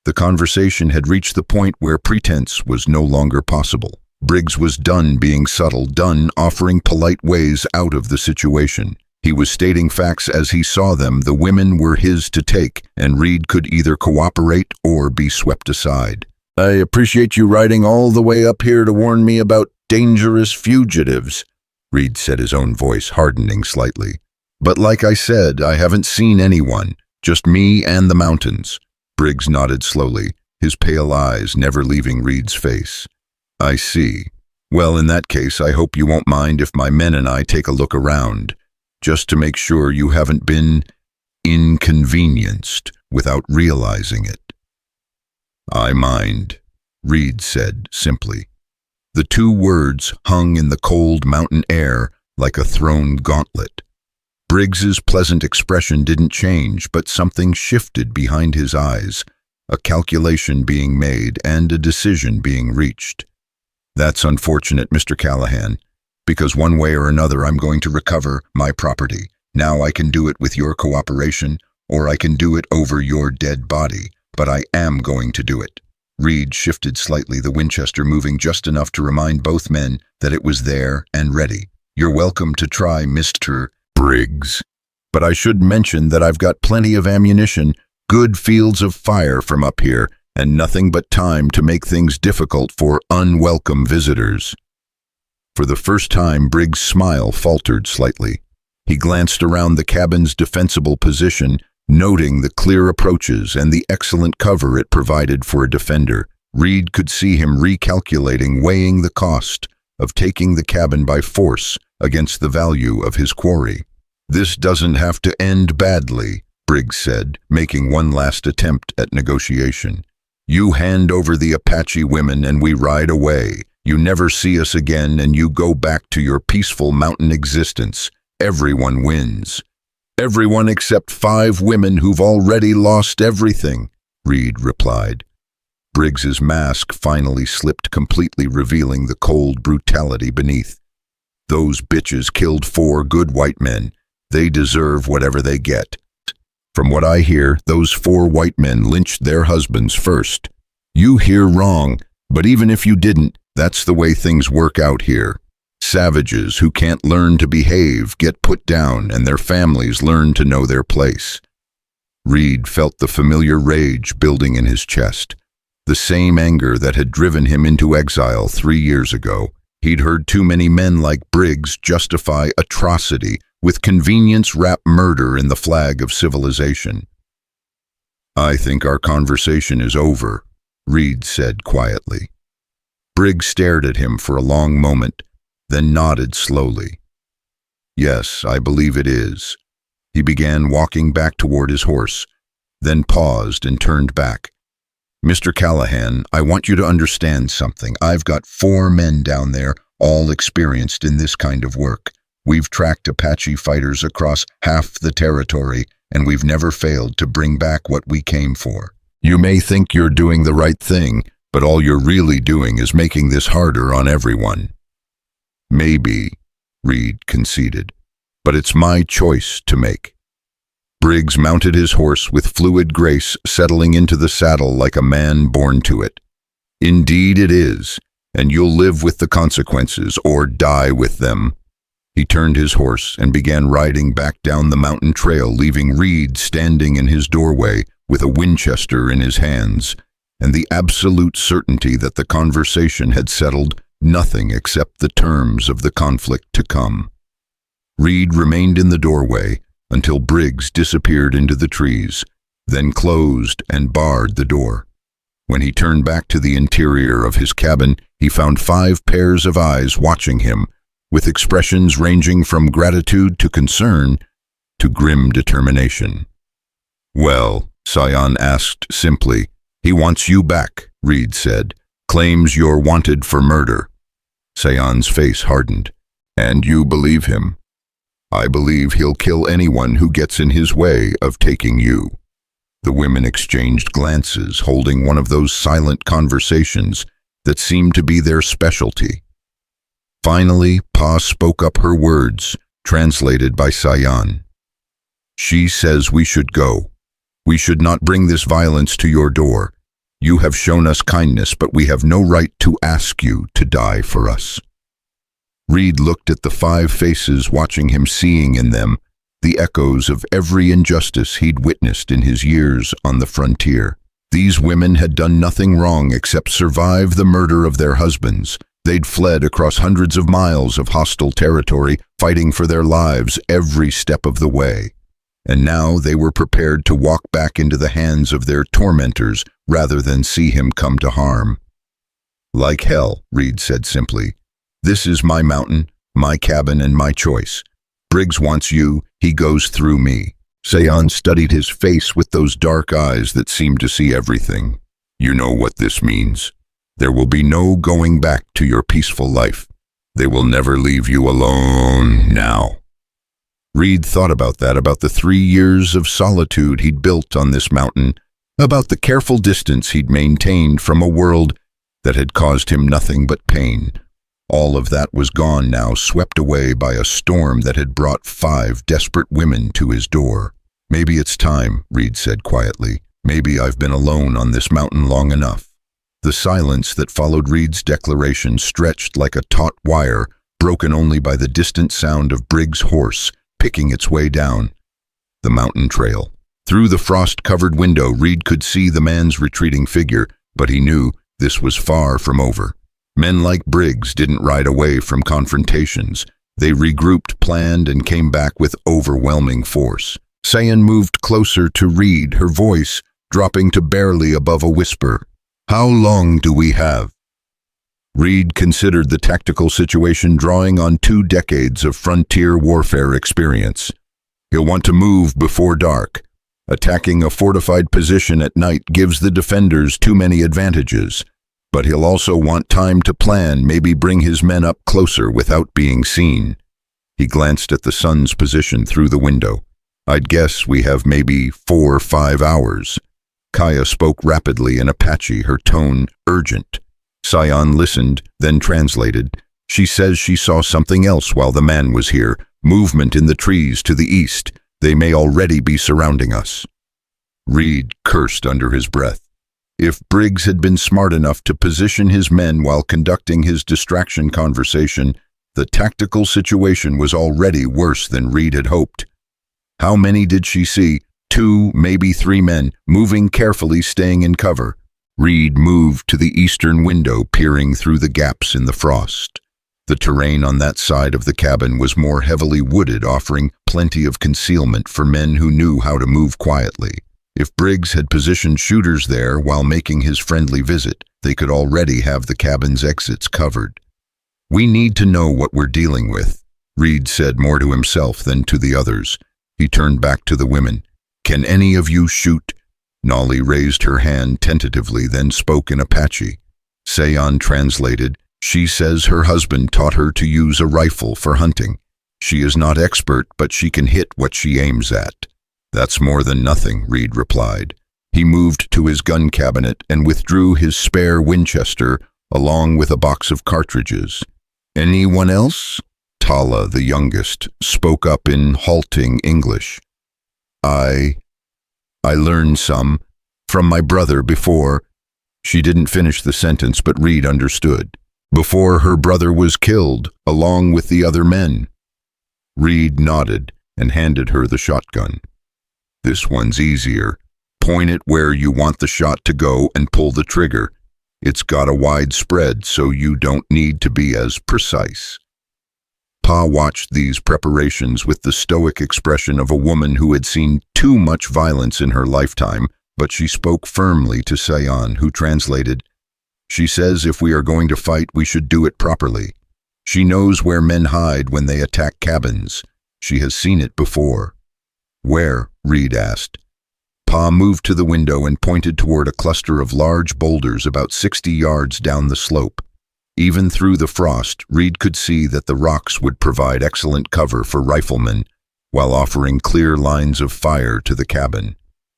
The conversation had reached the point where pretense was no longer possible. Briggs was done being subtle, done offering polite ways out of the situation. He was stating facts as he saw them. The women were his to take, and Reed could either cooperate or be swept aside. "I appreciate you riding all the way up here to warn me about dangerous fugitives," Reed said, his own voice hardening slightly. "But like I said, I haven't seen anyone, just me and the mountains." Briggs nodded slowly, his pale eyes never leaving Reed's face. "I see. Well, in that case, I hope you won't mind if my men and I take a look around, just to make sure you haven't been inconvenienced without realizing it." "I mind," Reed said simply. The two words hung in the cold mountain air like a thrown gauntlet. Briggs's pleasant expression didn't change, but something shifted behind his eyes, a calculation being made and a decision being reached. "That's unfortunate, Mr. Callahan, because one way or another I'm going to recover my property. Now I can do it with your cooperation, or I can do it over your dead body, but I am going to do it." Reed shifted slightly, the Winchester moving just enough to remind both men that it was there and ready. "You're welcome to try, Mr. Briggs. But I should mention that I've got plenty of ammunition, good fields of fire from up here, and nothing but time to make things difficult for unwelcome visitors." For the first time, Briggs' smile faltered slightly. He glanced around the cabin's defensible position, noting the clear approaches and the excellent cover it provided for a defender. Reed could see him recalculating, weighing the cost of taking the cabin by force against the value of his quarry. "This doesn't have to end badly," Briggs said, making one last attempt at negotiation. "You hand over the Apache women and we ride away. You never see us again and you go back to your peaceful mountain existence. Everyone wins. Everyone except 5 women who've already lost everything," Reed replied. Briggs's mask finally slipped completely, revealing the cold brutality beneath. "Those bitches killed 4 good white men. They deserve whatever they get. From what I hear, those 4 white men lynched their husbands first. You hear wrong, but even if you didn't, that's the way things work out here. Savages who can't learn to behave get put down, and their families learn to know their place." Reed felt the familiar rage building in his chest, the same anger that had driven him into exile 3 years ago. He'd heard too many men like Briggs justify atrocity with convenience, wrap murder in the flag of civilization. "I think our conversation is over," Reed said quietly. Briggs stared at him for a long moment, then nodded slowly. "Yes, I believe it is." He began walking back toward his horse, then paused and turned back. "Mr. Callahan, I want you to understand something. I've got 4 men down there, all experienced in this kind of work. We've tracked Apache fighters across half the territory, and we've never failed to bring back what we came for. You may think you're doing the right thing, but all you're really doing is making this harder on everyone." "Maybe," Reed conceded, "but it's my choice to make." Briggs mounted his horse with fluid grace, settling into the saddle like a man born to it. "Indeed it is, and you'll live with the consequences or die with them." He turned his horse and began riding back down the mountain trail, leaving Reed standing in his doorway with a Winchester in his hands, and the absolute certainty that the conversation had settled nothing except the terms of the conflict to come. Reed remained in the doorway until Briggs disappeared into the trees, then closed and barred the door. When he turned back to the interior of his cabin, he found 5 pairs of eyes watching him, with expressions ranging from gratitude to concern to grim determination. "Well," Sion asked simply. "He wants you back," Reed said. "Claims you're wanted for murder." Sion's face hardened. "And you believe him?" "I believe he'll kill anyone who gets in his way of taking you." The women exchanged glances, holding one of those silent conversations that seemed to be their specialty. Finally, Pa spoke up her words, translated by Sion. "She says we should go. We should not bring this violence to your door. You have shown us kindness, but we have no right to ask you to die for us." Reed looked at the 5 faces watching him, seeing in them the echoes of every injustice he'd witnessed in his years on the frontier. These women had done nothing wrong except survive the murder of their husbands. They'd fled across hundreds of miles of hostile territory, fighting for their lives every step of the way. And now they were prepared to walk back into the hands of their tormentors rather than see him come to harm. "Like hell," Reed said simply. "This is my mountain, my cabin, and my choice. Briggs wants you, he goes through me." Sayan studied his face with those dark eyes that seemed to see everything. "You know what this means. There will be no going back to your peaceful life. They will never leave you alone now." Reed thought about that, about the 3 years of solitude he'd built on this mountain, about the careful distance he'd maintained from a world that had caused him nothing but pain. All of that was gone now, swept away by a storm that had brought 5 desperate women to his door. "Maybe it's time," Reed said quietly. "Maybe I've been alone on this mountain long enough." The silence that followed Reed's declaration stretched like a taut wire, broken only by the distant sound of Briggs' horse picking its way down the mountain trail. Through the frost-covered window, Reed could see the man's retreating figure, but he knew this was far from over. Men like Briggs didn't ride away from confrontations. They regrouped, planned, and came back with overwhelming force. Sayan moved closer to Reed, her voice dropping to barely above a whisper. "How long do we have?" Reed considered the tactical situation, drawing on 2 decades of frontier warfare experience. He'll want to move before dark. Attacking a fortified position at night gives the defenders too many advantages. But he'll also want time to plan, maybe bring his men up closer without being seen. He glanced at the sun's position through the window. "I'd guess we have maybe 4 or 5 hours. Kaya spoke rapidly in Apache, her tone urgent. Sayan listened, then translated. "She says she saw something else while the man was here. Movement in the trees to the east. They may already be surrounding us." Reed cursed under his breath. If Briggs had been smart enough to position his men while conducting his distraction conversation, the tactical situation was already worse than Reed had hoped. How many did she see? 2, maybe 3 men, moving carefully, staying in cover. Reed moved to the eastern window, peering through the gaps in the frost. The terrain on that side of the cabin was more heavily wooded, offering plenty of concealment for men who knew how to move quietly. If Briggs had positioned shooters there while making his friendly visit, they could already have the cabin's exits covered. "We need to know what we're dealing with," Reed said, more to himself than to the others. He turned back to the women. "Can any of you shoot?" Nolly raised her hand tentatively, then spoke in Apache. Sayan translated. "She says her husband taught her to use a rifle for hunting. She is not expert, but she can hit what she aims at." "That's more than nothing," Reed replied. He moved to his gun cabinet and withdrew his spare Winchester along with a box of cartridges. "Anyone else?" Tala, the youngest, spoke up in halting English. I learned some from my brother before." She didn't finish the sentence, but Reed understood. "Before her brother was killed, along with the other men." Reed nodded and handed her the shotgun. "This one's easier. Point it where you want the shot to go and pull the trigger. It's got a wide spread, so you don't need to be as precise." Pa watched these preparations with the stoic expression of a woman who had seen too much violence in her lifetime, but she spoke firmly to Sayan, who translated. "She says if we are going to fight, we should do it properly. She knows where men hide when they attack cabins. She has seen it before." "Where?" Reed asked. Pa moved to the window and pointed toward a cluster of large boulders about 60 yards down the slope. Even through the frost, Reed could see that the rocks would provide excellent cover for riflemen, while offering clear lines of fire to the cabin.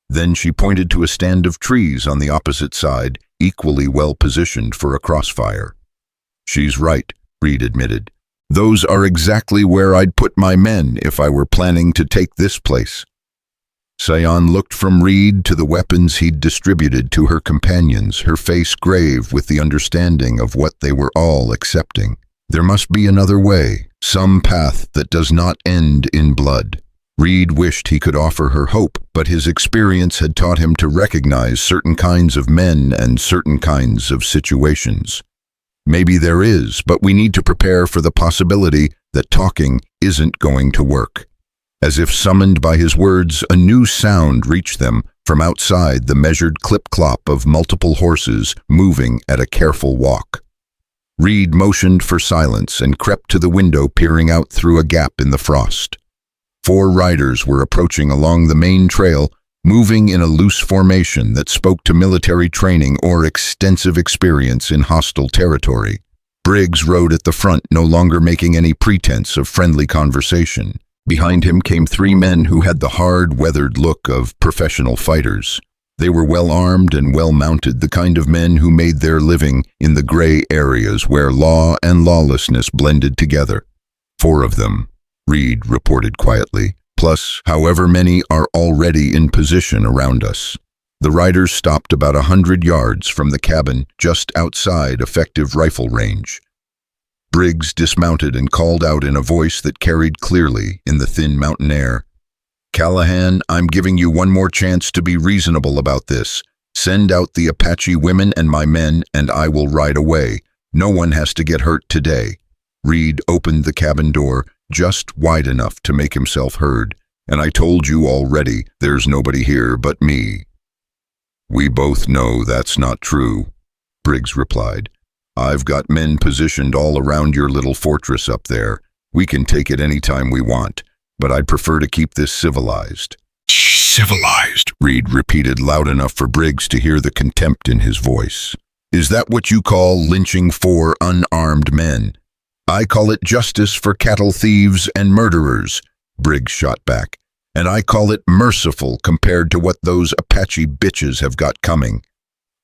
Then she pointed to a stand of trees on the opposite side, equally well positioned for a crossfire. "She's right," Reed admitted. "Those are exactly where I'd put my men if I were planning to take this place." Sion looked from Reed to the weapons he'd distributed to her companions, her face grave with the understanding of what they were all accepting. There must be another way, some path that does not end in blood. Reed wished he could offer her hope, but his experience had taught him to recognize certain kinds of men and certain kinds of situations. Maybe there is, but we need to prepare for the possibility that talking isn't going to work. As if summoned by his words, a new sound reached them from outside, the measured clip-clop of multiple horses moving at a careful walk. Reed motioned for silence and crept to the window, peering out through a gap in the frost. 4 riders were approaching along the main trail, moving in a loose formation that spoke to military training or extensive experience in hostile territory. Briggs rode at the front, no longer making any pretense of friendly conversation. Behind him came 3 men who had the hard, weathered look of professional fighters. They were well-armed and well-mounted, the kind of men who made their living in the gray areas where law and lawlessness blended together. 4 of them, Reed reported quietly, plus however many are already in position around us. The riders stopped about 100 yards from the cabin, just outside effective rifle range. Briggs dismounted and called out in a voice that carried clearly in the thin mountain air. "Callahan, I'm giving you one more chance to be reasonable about this. Send out the Apache women and my men, and I will ride away. No one has to get hurt today." Reed opened the cabin door just wide enough to make himself heard. "And I told you already, there's nobody here but me." "We both know that's not true," Briggs replied. "I've got men positioned all around your little fortress up there. We can take it any time we want, but I'd prefer to keep this civilized." "Civilized," Reed repeated loud enough for Briggs to hear the contempt in his voice. "Is that what you call lynching 4 unarmed men?" "I call it justice for cattle thieves and murderers," Briggs shot back. "And I call it merciful compared to what those Apache bitches have got coming."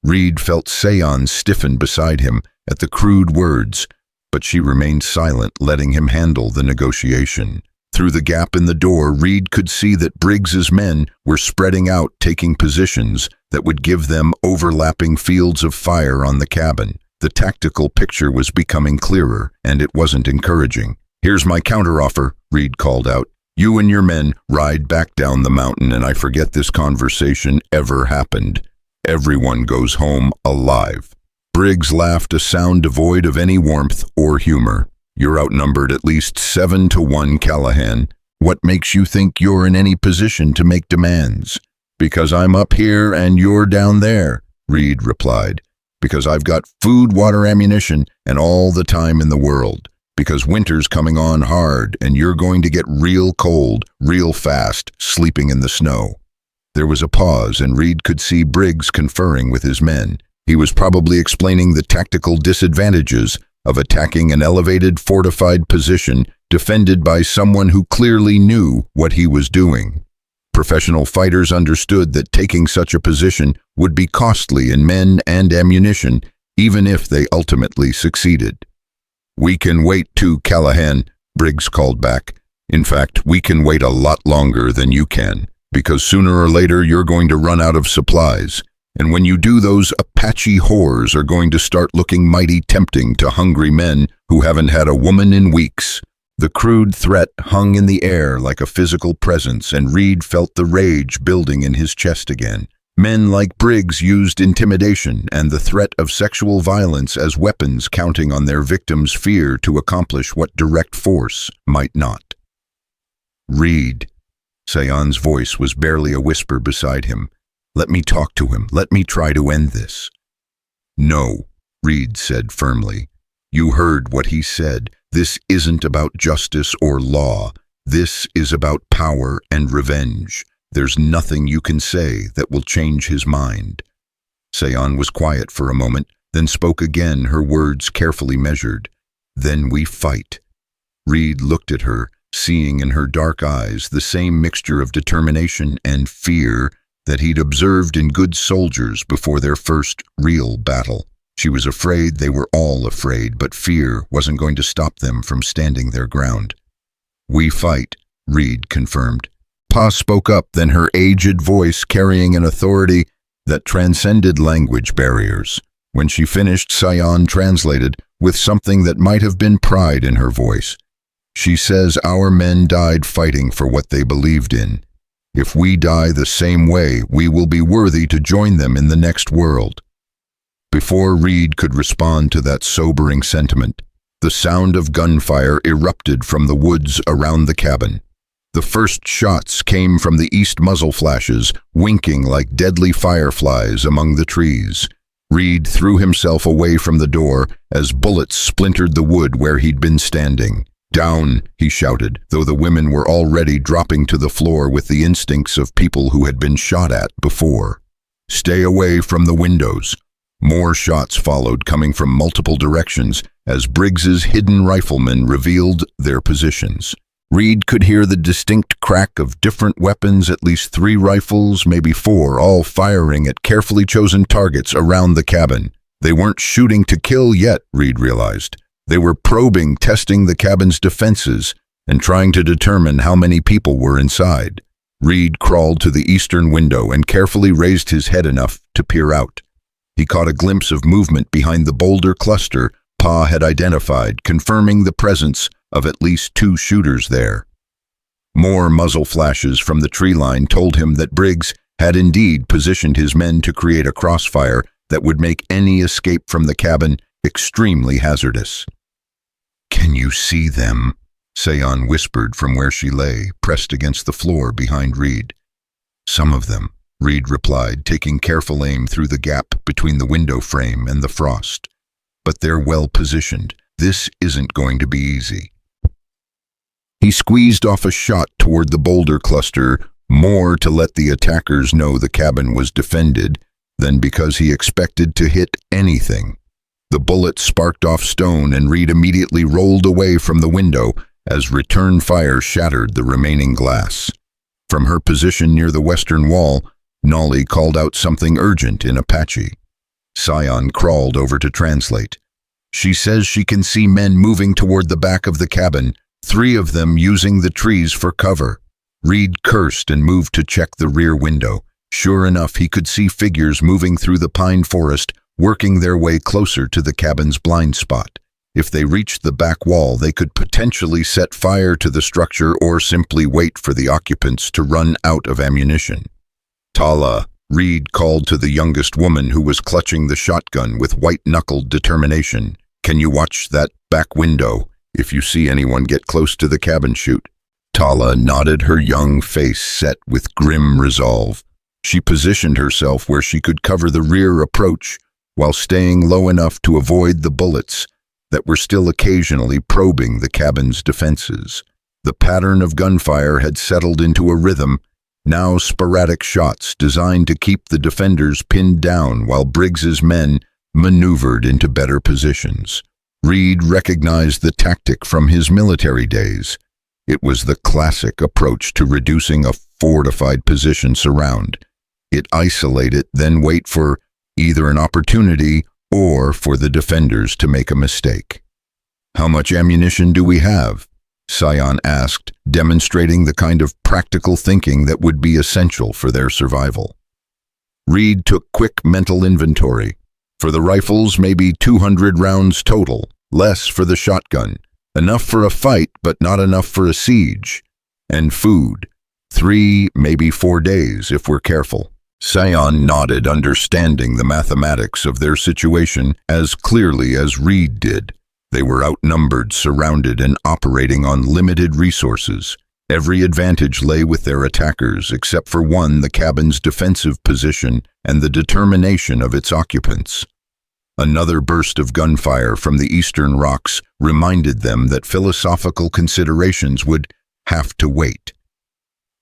Reed felt Sion stiffen beside him at the crude words, but she remained silent, letting him handle the negotiation. Through the gap in the door, Reed could see that Briggs's men were spreading out, taking positions that would give them overlapping fields of fire on the cabin. The tactical picture was becoming clearer, and it wasn't encouraging. "Here's my counteroffer," Reed called out. "You and your men ride back down the mountain, and I forget this conversation ever happened. Everyone goes home alive." Briggs laughed, a sound devoid of any warmth or humor. "You're outnumbered at least 7-1, Callahan. What makes you think you're in any position to make demands?" "Because I'm up here and you're down there," Reed replied. "Because I've got food, water, ammunition, and all the time in the world. Because winter's coming on hard and you're going to get real cold, real fast, sleeping in the snow." There was a pause, and Reed could see Briggs conferring with his men. He was probably explaining the tactical disadvantages of attacking an elevated, fortified position defended by someone who clearly knew what he was doing. Professional fighters understood that taking such a position would be costly in men and ammunition, even if they ultimately succeeded. "We can wait too, Callahan," Briggs called back. "In fact, we can wait a lot longer than you can, because sooner or later you're going to run out of supplies. And when you do, those Apache whores are going to start looking mighty tempting to hungry men who haven't had a woman in weeks." The crude threat hung in the air like a physical presence, and Reed felt the rage building in his chest again. Men like Briggs used intimidation and the threat of sexual violence as weapons, counting on their victims' fear to accomplish what direct force might not. "Reed," Sion's voice was barely a whisper beside him. "Let me talk to him. Let me try to end this." "No," Reed said firmly. "You heard what he said. This isn't about justice or law. This is about power and revenge. There's nothing you can say that will change his mind." Sion was quiet for a moment, then spoke again, her words carefully measured. "Then we fight." Reed looked at her, seeing in her dark eyes the same mixture of determination and fear that he'd observed in good soldiers before their first real battle. She was afraid they were all afraid, but fear wasn't going to stop them from standing their ground. "We fight," Reed confirmed. Pa spoke up, then her aged voice carrying an authority that transcended language barriers. When she finished, Sion translated, with something that might have been pride in her voice. She says, "Our men died fighting for what they believed in. If we die the same way, we will be worthy to join them in the next world." Before Reed could respond to that sobering sentiment, the sound of gunfire erupted from the woods around the cabin. The first shots came from the east muzzle flashes, winking like deadly fireflies among the trees. Reed threw himself away from the door as bullets splintered the wood where he'd been standing. "Down," he shouted, though the women were already dropping to the floor with the instincts of people who had been shot at before. "Stay away from the windows." More shots followed, coming from multiple directions, as Briggs's hidden riflemen revealed their positions. Reed could hear the distinct crack of different weapons, at least 3 rifles, maybe 4, all firing at carefully chosen targets around the cabin. They weren't shooting to kill yet, Reed realized. They were probing, testing the cabin's defenses, and trying to determine how many people were inside. Reed crawled to the eastern window and carefully raised his head enough to peer out. He caught a glimpse of movement behind the boulder cluster Pa had identified, confirming the presence of at least 2 shooters there. More muzzle flashes from the tree line told him that Briggs had indeed positioned his men to create a crossfire that would make any escape from the cabin extremely hazardous. "Can you see them?" Sion whispered from where she lay, pressed against the floor behind Reed. "Some of them," Reed replied, taking careful aim through the gap between the window frame and the frost. "But they're well positioned. This isn't going to be easy." He squeezed off a shot toward the boulder cluster, more to let the attackers know the cabin was defended than because he expected to hit anything. The bullet sparked off stone, and Reed immediately rolled away from the window as return fire shattered the remaining glass. From her position near the western wall, Nolly called out something urgent in Apache. Sion crawled over to translate. "She says she can see men moving toward the back of the cabin, 3 of them using the trees for cover." Reed cursed and moved to check the rear window. Sure enough, he could see figures moving through the pine forest, working their way closer to the cabin's blind spot. If they reached the back wall, they could potentially set fire to the structure or simply wait for the occupants to run out of ammunition. "Tala," Reed called to the youngest woman who was clutching the shotgun with white-knuckled determination. "Can you watch that back window? If you see anyone get close to the cabin, shoot." Tala nodded, her young face set with grim resolve. She positioned herself where she could cover the rear approach while staying low enough to avoid the bullets that were still occasionally probing the cabin's defenses. The pattern of gunfire had settled into a rhythm, now sporadic shots designed to keep the defenders pinned down while Briggs's men maneuvered into better positions. Reed recognized the tactic from his military days. It was the classic approach to reducing a fortified position surround. Isolate it, then wait for either an opportunity or for the defenders to make a mistake. "How much ammunition do we have?" Sion asked, demonstrating the kind of practical thinking that would be essential for their survival. Reed took quick mental inventory. For the rifles, maybe 200 rounds total, less for the shotgun. Enough for a fight, but not enough for a siege. And food. 3, maybe 4 days, if we're careful. Sion nodded, understanding the mathematics of their situation as clearly as Reed did. They were outnumbered, surrounded, and operating on limited resources. Every advantage lay with their attackers, except for one, the cabin's defensive position and the determination of its occupants. Another burst of gunfire from the eastern rocks reminded them that philosophical considerations would have to wait.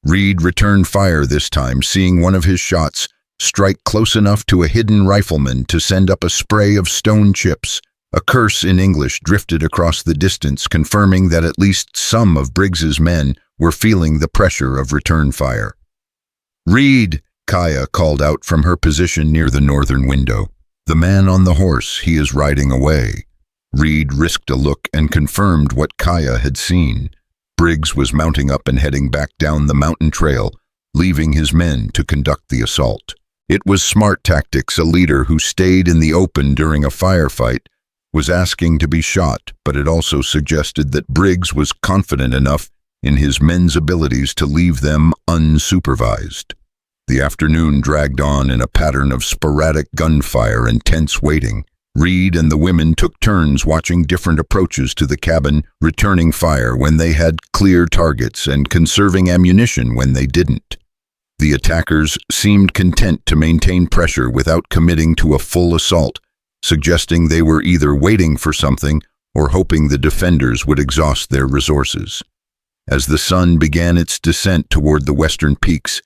Reed returned fire this time, seeing one of his shots strike close enough to a hidden rifleman to send up a spray of stone chips. A curse in English drifted across the distance, confirming that at least some of Briggs's men were feeling the pressure of return fire. "Reed," Kaya called out from her position near the northern window. "The man on the horse, he is riding away." Reed risked a look and confirmed what Kaya had seen. Briggs was mounting up and heading back down the mountain trail, leaving his men to conduct the assault. It was smart tactics. A leader who stayed in the open during a firefight was asking to be shot, but it also suggested that Briggs was confident enough in his men's abilities to leave them unsupervised. The afternoon dragged on in a pattern of sporadic gunfire and tense waiting. Reed and the women took turns watching different approaches to the cabin, returning fire when they had clear targets and conserving ammunition when they didn't. The attackers seemed content to maintain pressure without committing to a full assault, suggesting they were either waiting for something or hoping the defenders would exhaust their resources. As the sun began its descent toward the western peaks,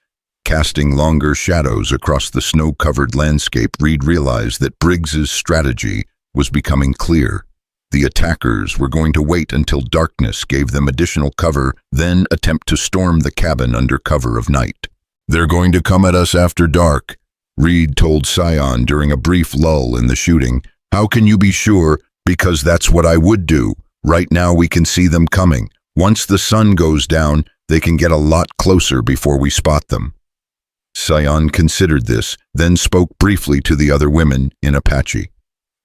casting longer shadows across the snow-covered landscape, Reed realized that Briggs's strategy was becoming clear. The attackers were going to wait until darkness gave them additional cover, then attempt to storm the cabin under cover of night. "They're going to come at us after dark," Reed told Sion during a brief lull in the shooting. "How can you be sure? Because that's what I would do. Right now we can see them coming. Once the sun goes down, they can get a lot closer before we spot them." Sion considered this, then spoke briefly to the other women in Apache.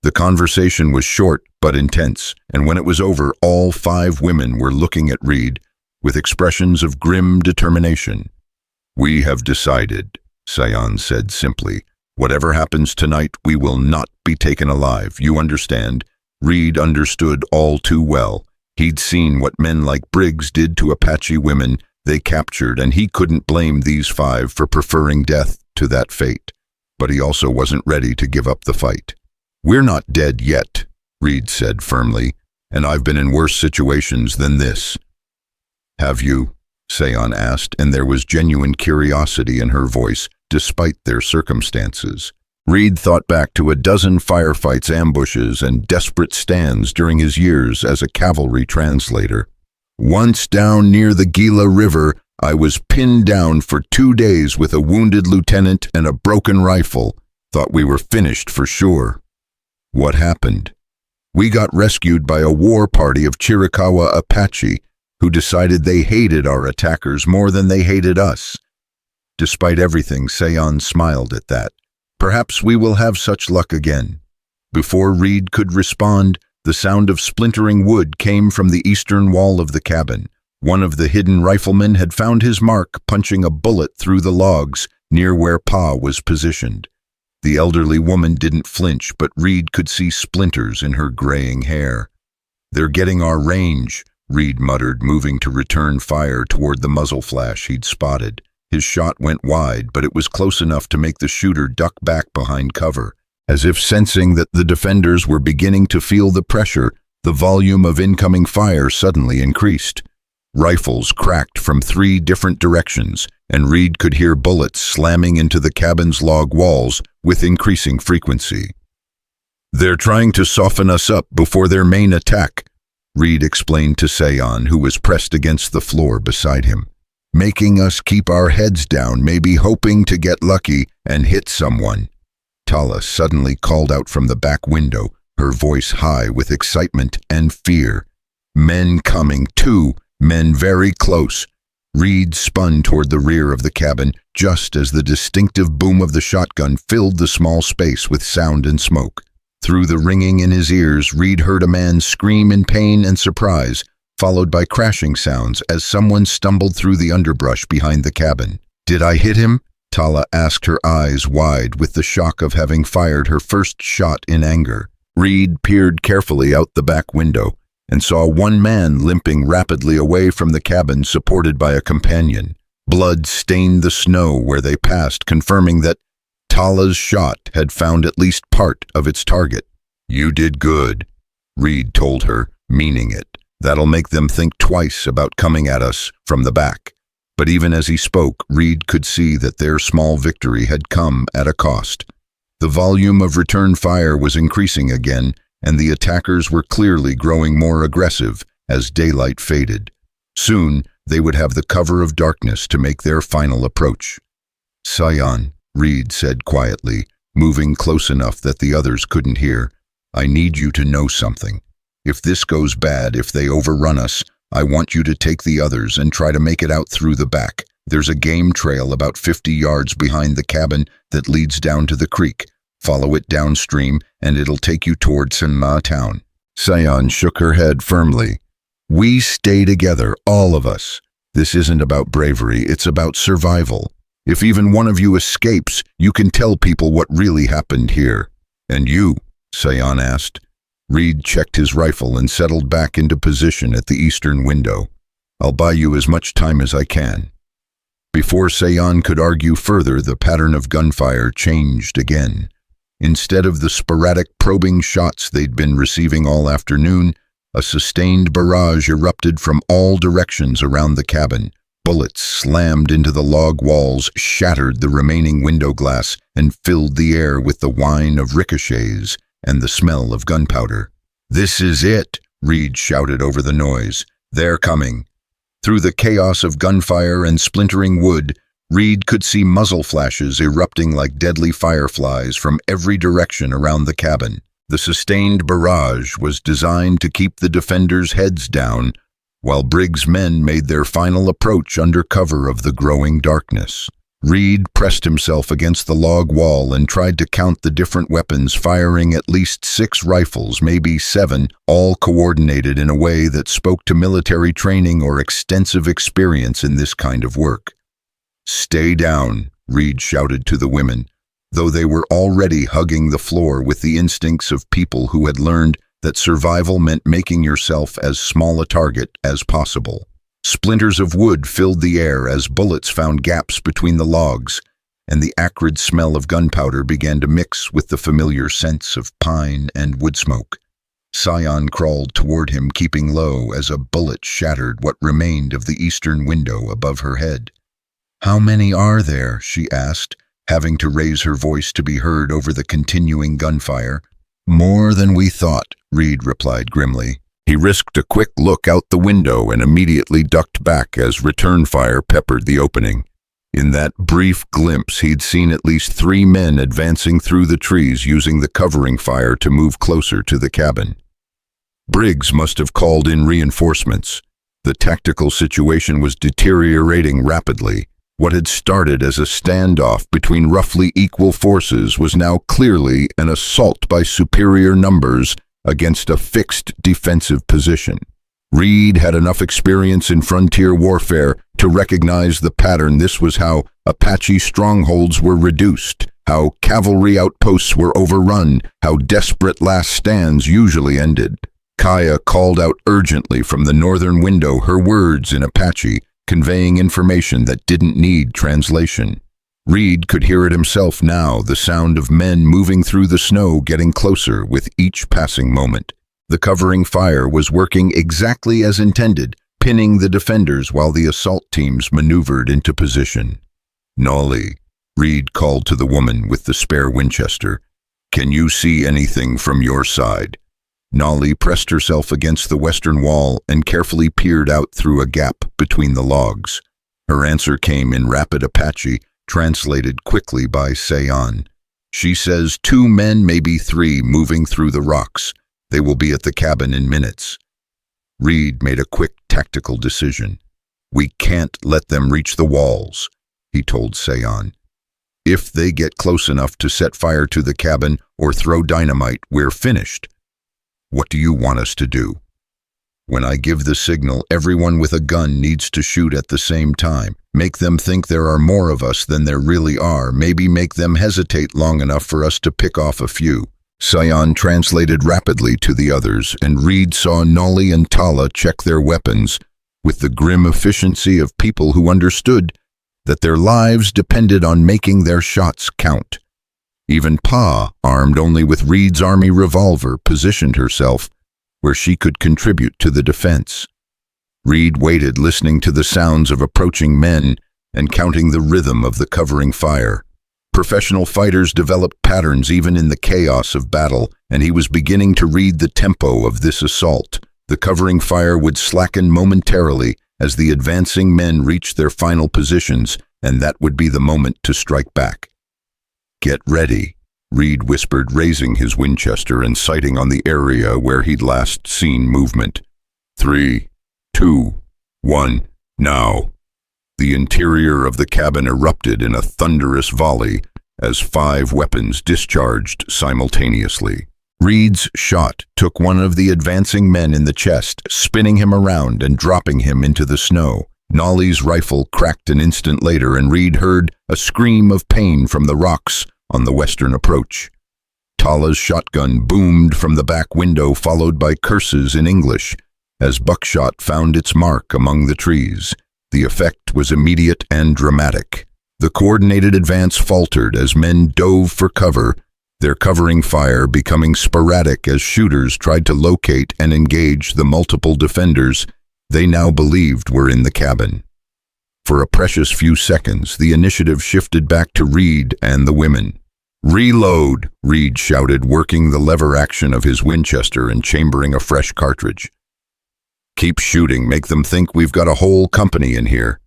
The conversation was short but intense, and when it was over, all 5 women were looking at Reed with expressions of grim determination. "We have decided," Sion said simply. "Whatever happens tonight, we will not be taken alive. You understand?" Reed understood all too well. He'd seen what men like Briggs did to Apache women they captured, and he couldn't blame these 5 for preferring death to that fate. But he also wasn't ready to give up the fight. "We're not dead yet," Reed said firmly, "and I've been in worse situations than this." "Have you?" Sion asked, and there was genuine curiosity in her voice, despite their circumstances. Reed thought back to a dozen firefights, ambushes, and desperate stands during his years as a cavalry translator. "Once down near the Gila River, I was pinned down for 2 days with a wounded lieutenant and a broken rifle. Thought we were finished for sure." "What happened?" "We got rescued by a war party of Chiricahua Apache who decided they hated our attackers more than they hated us." Despite everything, Sion smiled at that. "Perhaps we will have such luck again." Before Reed could respond, the sound of splintering wood came from the eastern wall of the cabin. One of the hidden riflemen had found his mark, punching a bullet through the logs near where Pa was positioned. The elderly woman didn't flinch, but Reed could see splinters in her graying hair. "They're getting our range," Reed muttered, moving to return fire toward the muzzle flash he'd spotted. His shot went wide, but it was close enough to make the shooter duck back behind cover. As if sensing that the defenders were beginning to feel the pressure, the volume of incoming fire suddenly increased. Rifles cracked from 3 different directions, and Reed could hear bullets slamming into the cabin's log walls with increasing frequency. "They're trying to soften us up before their main attack," Reed explained to Sion, who was pressed against the floor beside him. "Making us keep our heads down, maybe hoping to get lucky and hit someone." Tala suddenly called out from the back window, her voice high with excitement and fear. "Men coming, 2 men very close." Reed spun toward the rear of the cabin just as the distinctive boom of the shotgun filled the small space with sound and smoke. Through the ringing in his ears, Reed heard a man scream in pain and surprise, followed by crashing sounds as someone stumbled through the underbrush behind the cabin. "Did I hit him?" Tala asked, her eyes wide with the shock of having fired her first shot in anger. Reed peered carefully out the back window and saw one man limping rapidly away from the cabin, supported by a companion. Blood stained the snow where they passed, confirming that Tala's shot had found at least part of its target. "You did good," Reed told her, meaning it. "That'll make them think twice about coming at us from the back." But even as he spoke, Reed could see that their small victory had come at a cost. The volume of return fire was increasing again, and the attackers were clearly growing more aggressive as daylight faded. Soon, they would have the cover of darkness to make their final approach. "Sion," Reed said quietly, moving close enough that the others couldn't hear, "I need you to know something. If this goes bad, if they overrun us, I want you to take the others and try to make it out through the back. There's a game trail about 50 yards behind the cabin that leads down to the creek. Follow it downstream, and it'll take you toward Sinma town." Sayan shook her head firmly. "We stay together, all of us. This isn't about bravery, it's about survival. If even one of you escapes, you can tell people what really happened here." "And you?" Sayan asked. Reed checked his rifle and settled back into position at the eastern window. "I'll buy you as much time as I can." Before Sayan could argue further, the pattern of gunfire changed again. Instead of the sporadic probing shots they'd been receiving all afternoon, a sustained barrage erupted from all directions around the cabin. Bullets slammed into the log walls, shattered the remaining window glass, and filled the air with the whine of ricochets and the smell of gunpowder. "This is it," Reed shouted over the noise. "They're coming." Through the chaos of gunfire and splintering wood, Reed could see muzzle flashes erupting like deadly fireflies from every direction around the cabin. The sustained barrage was designed to keep the defenders' heads down, while Briggs' men made their final approach under cover of the growing darkness. Reed pressed himself against the log wall and tried to count the different weapons, firing at least 6 rifles, maybe 7, all coordinated in a way that spoke to military training or extensive experience in this kind of work. "Stay down," Reed shouted to the women, though they were already hugging the floor with the instincts of people who had learned that survival meant making yourself as small a target as possible. Splinters of wood filled the air as bullets found gaps between the logs, and the acrid smell of gunpowder began to mix with the familiar scents of pine and wood smoke. Sayan crawled toward him, keeping low as a bullet shattered what remained of the eastern window above her head. "How many are there?" she asked, having to raise her voice to be heard over the continuing gunfire. "More than we thought," Reed replied grimly. He risked a quick look out the window and immediately ducked back as return fire peppered the opening. In that brief glimpse, he'd seen at least 3 men advancing through the trees using the covering fire to move closer to the cabin. Briggs must have called in reinforcements. The tactical situation was deteriorating rapidly. What had started as a standoff between roughly equal forces was now clearly an assault by superior numbers against a fixed defensive position. Reed had enough experience in frontier warfare to recognize the pattern. This was how Apache strongholds were reduced, how cavalry outposts were overrun, how desperate last stands usually ended. Kaya called out urgently from the northern window, her words in Apache, conveying information that didn't need translation. Reed could hear it himself now, the sound of men moving through the snow, getting closer with each passing moment. The covering fire was working exactly as intended, pinning the defenders while the assault teams maneuvered into position. "Nolly," Reed called to the woman with the spare Winchester. "Can you see anything from your side?" Nolly pressed herself against the western wall and carefully peered out through a gap between the logs. Her answer came in rapid Apache, translated quickly by Sayan. "She says 2 men, maybe 3, moving through the rocks. They will be at the cabin in minutes." Reed made a quick tactical decision. "We can't let them reach the walls," he told Sayan. "If they get close enough to set fire to the cabin or throw dynamite, we're finished. What do you want us to do?" "When I give the signal, everyone with a gun needs to shoot at the same time. Make them think there are more of us than there really are. Maybe make them hesitate long enough for us to pick off a few." Sayan translated rapidly to the others, and Reed saw Nolly and Tala check their weapons with the grim efficiency of people who understood that their lives depended on making their shots count. Even Pa, armed only with Reed's army revolver, positioned herself where she could contribute to the defense. Reed waited, listening to the sounds of approaching men and counting the rhythm of the covering fire. Professional fighters developed patterns even in the chaos of battle, and he was beginning to read the tempo of this assault. The covering fire would slacken momentarily as the advancing men reached their final positions, and that would be the moment to strike back. "Get ready," Reed whispered, raising his Winchester and sighting on the area where he'd last seen movement. 3, 2, 2, 1, now. The interior of the cabin erupted in a thunderous volley as 5 weapons discharged simultaneously. Reed's shot took one of the advancing men in the chest, spinning him around and dropping him into the snow. Nolly's rifle cracked an instant later, and Reed heard a scream of pain from the rocks on the western approach. Tala's shotgun boomed from the back window, followed by curses in English, as buckshot found its mark among the trees. The effect was immediate and dramatic. The coordinated advance faltered as men dove for cover, their covering fire becoming sporadic as shooters tried to locate and engage the multiple defenders they now believed were in the cabin. For a precious few seconds, the initiative shifted back to Reed and the women. "Reload," Reed shouted, working the lever action of his Winchester and chambering a fresh cartridge. "Keep shooting, make them think we've got a whole company in here."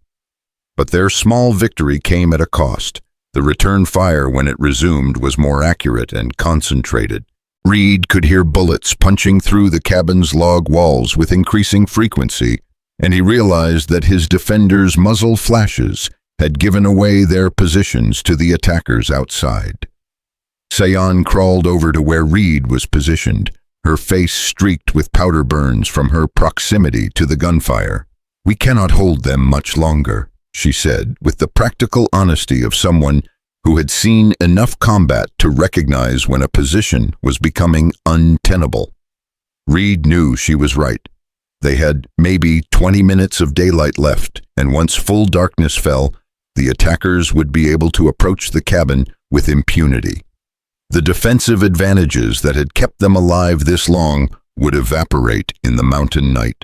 But their small victory came at a cost. The return fire, when it resumed, was more accurate and concentrated. Reed could hear bullets punching through the cabin's log walls with increasing frequency, and he realized that his defenders' muzzle flashes had given away their positions to the attackers outside. Sayan crawled over to where Reed was positioned, her face streaked with powder burns from her proximity to the gunfire. "We cannot hold them much longer," she said, with the practical honesty of someone who had seen enough combat to recognize when a position was becoming untenable. Reed knew she was right. They had maybe 20 minutes of daylight left, and once full darkness fell, the attackers would be able to approach the cabin with impunity. The defensive advantages that had kept them alive this long would evaporate in the mountain night.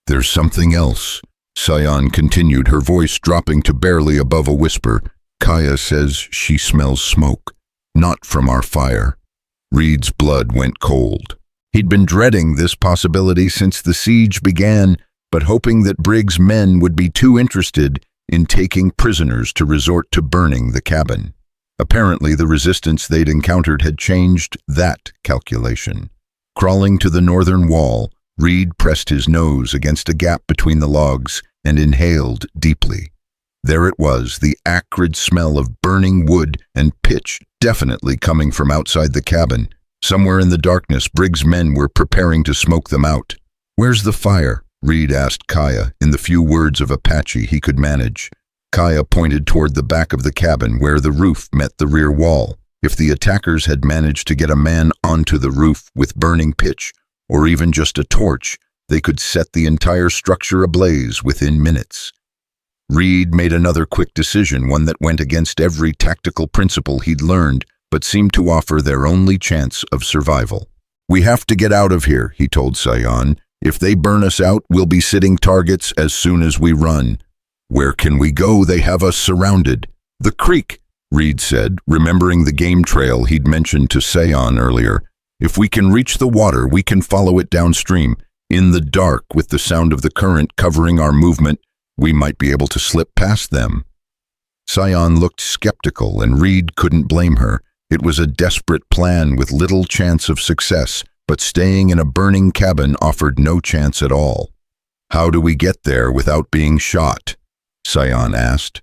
"There's something else," Sayan continued, her voice dropping to barely above a whisper. "Kaya says she smells smoke, not from our fire." Reed's blood went cold. He'd been dreading this possibility since the siege began, but hoping that Briggs' men would be too interested in taking prisoners to resort to burning the cabin. Apparently, the resistance they'd encountered had changed that calculation. Crawling to the northern wall, Reed pressed his nose against a gap between the logs and inhaled deeply. There it was, the acrid smell of burning wood and pitch definitely coming from outside the cabin. Somewhere in the darkness, Briggs' men were preparing to smoke them out. "Where's the fire?" Reed asked Kaya in the few words of Apache he could manage. Kaya pointed toward the back of the cabin where the roof met the rear wall. If the attackers had managed to get a man onto the roof with burning pitch, or even just a torch, they could set the entire structure ablaze within minutes. Reed made another quick decision, one that went against every tactical principle he'd learned, but seemed to offer their only chance of survival. "We have to get out of here," he told Sayan. "If they burn us out, we'll be sitting targets as soon as we run." "Where can we go? They have us surrounded." "The creek," Reed said, remembering the game trail he'd mentioned to Sayan earlier. "If we can reach the water, we can follow it downstream. In the dark, with the sound of the current covering our movement, we might be able to slip past them." Sayan looked skeptical, and Reed couldn't blame her. It was a desperate plan with little chance of success, but staying in a burning cabin offered no chance at all. "How do we get there without being shot?" Sayan asked.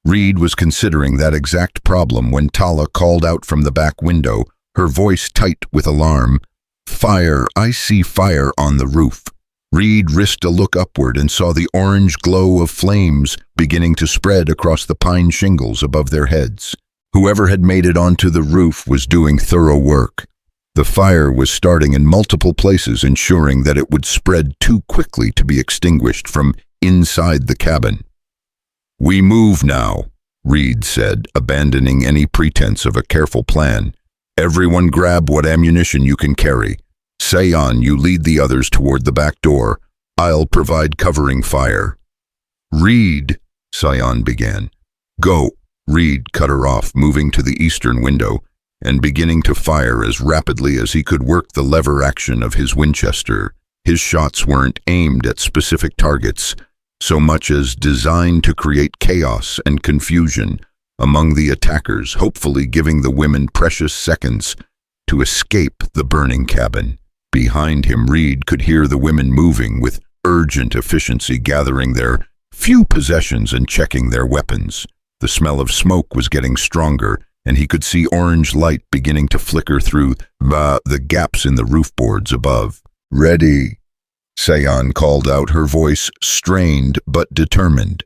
Reed was considering that exact problem when Tala called out from the back window, her voice tight with alarm. "Fire! I see fire on the roof." Reed risked a look upward and saw the orange glow of flames beginning to spread across the pine shingles above their heads. Whoever had made it onto the roof was doing thorough work. The fire was starting in multiple places, ensuring that it would spread too quickly to be extinguished from inside the cabin. "We move now," Reed said, abandoning any pretense of a careful plan. "Everyone grab what ammunition you can carry. Sayan, you lead the others toward the back door. I'll provide covering fire." "Reed," Sayan began. "Go," Reed cut her off, moving to the eastern window and beginning to fire as rapidly as he could work the lever action of his Winchester. His shots weren't aimed at specific targets, so much as designed to create chaos and confusion among the attackers, hopefully giving the women precious seconds to escape the burning cabin. Behind him, Reed could hear the women moving with urgent efficiency, gathering their few possessions and checking their weapons. The smell of smoke was getting stronger, and he could see orange light beginning to flicker through the gaps in the roof boards above. "Ready," Seon called out, her voice strained but determined.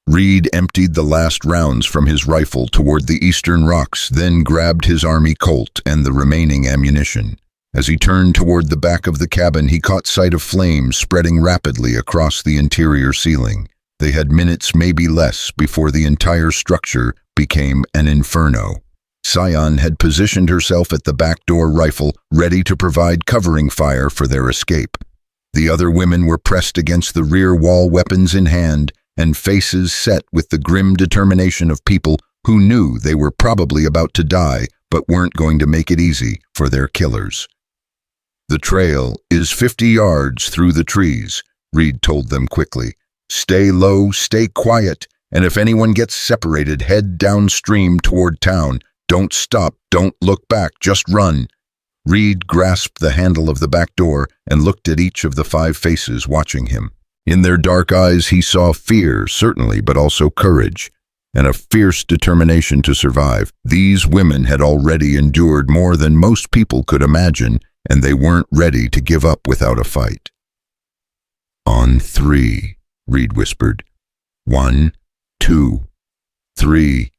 Reed emptied the last rounds from his rifle toward the eastern rocks, then grabbed his army Colt and the remaining ammunition. As he turned toward the back of the cabin, he caught sight of flames spreading rapidly across the interior ceiling. They had minutes, maybe less, before the entire structure became an inferno. Seon had positioned herself at the back door, rifle ready to provide covering fire for their escape. The other women were pressed against the rear wall, weapons in hand, and faces set with the grim determination of people who knew they were probably about to die but weren't going to make it easy for their killers. "The trail is 50 yards through the trees," Reed told them quickly. "Stay low, stay quiet, and if anyone gets separated, head downstream toward town. Don't stop, don't look back, just run." Reed grasped the handle of the back door and looked at each of the 5 faces watching him. In their dark eyes he saw fear, certainly, but also courage, and a fierce determination to survive. These women had already endured more than most people could imagine, and they weren't ready to give up without a fight. "On 3, Reed whispered. 1, 2, 3.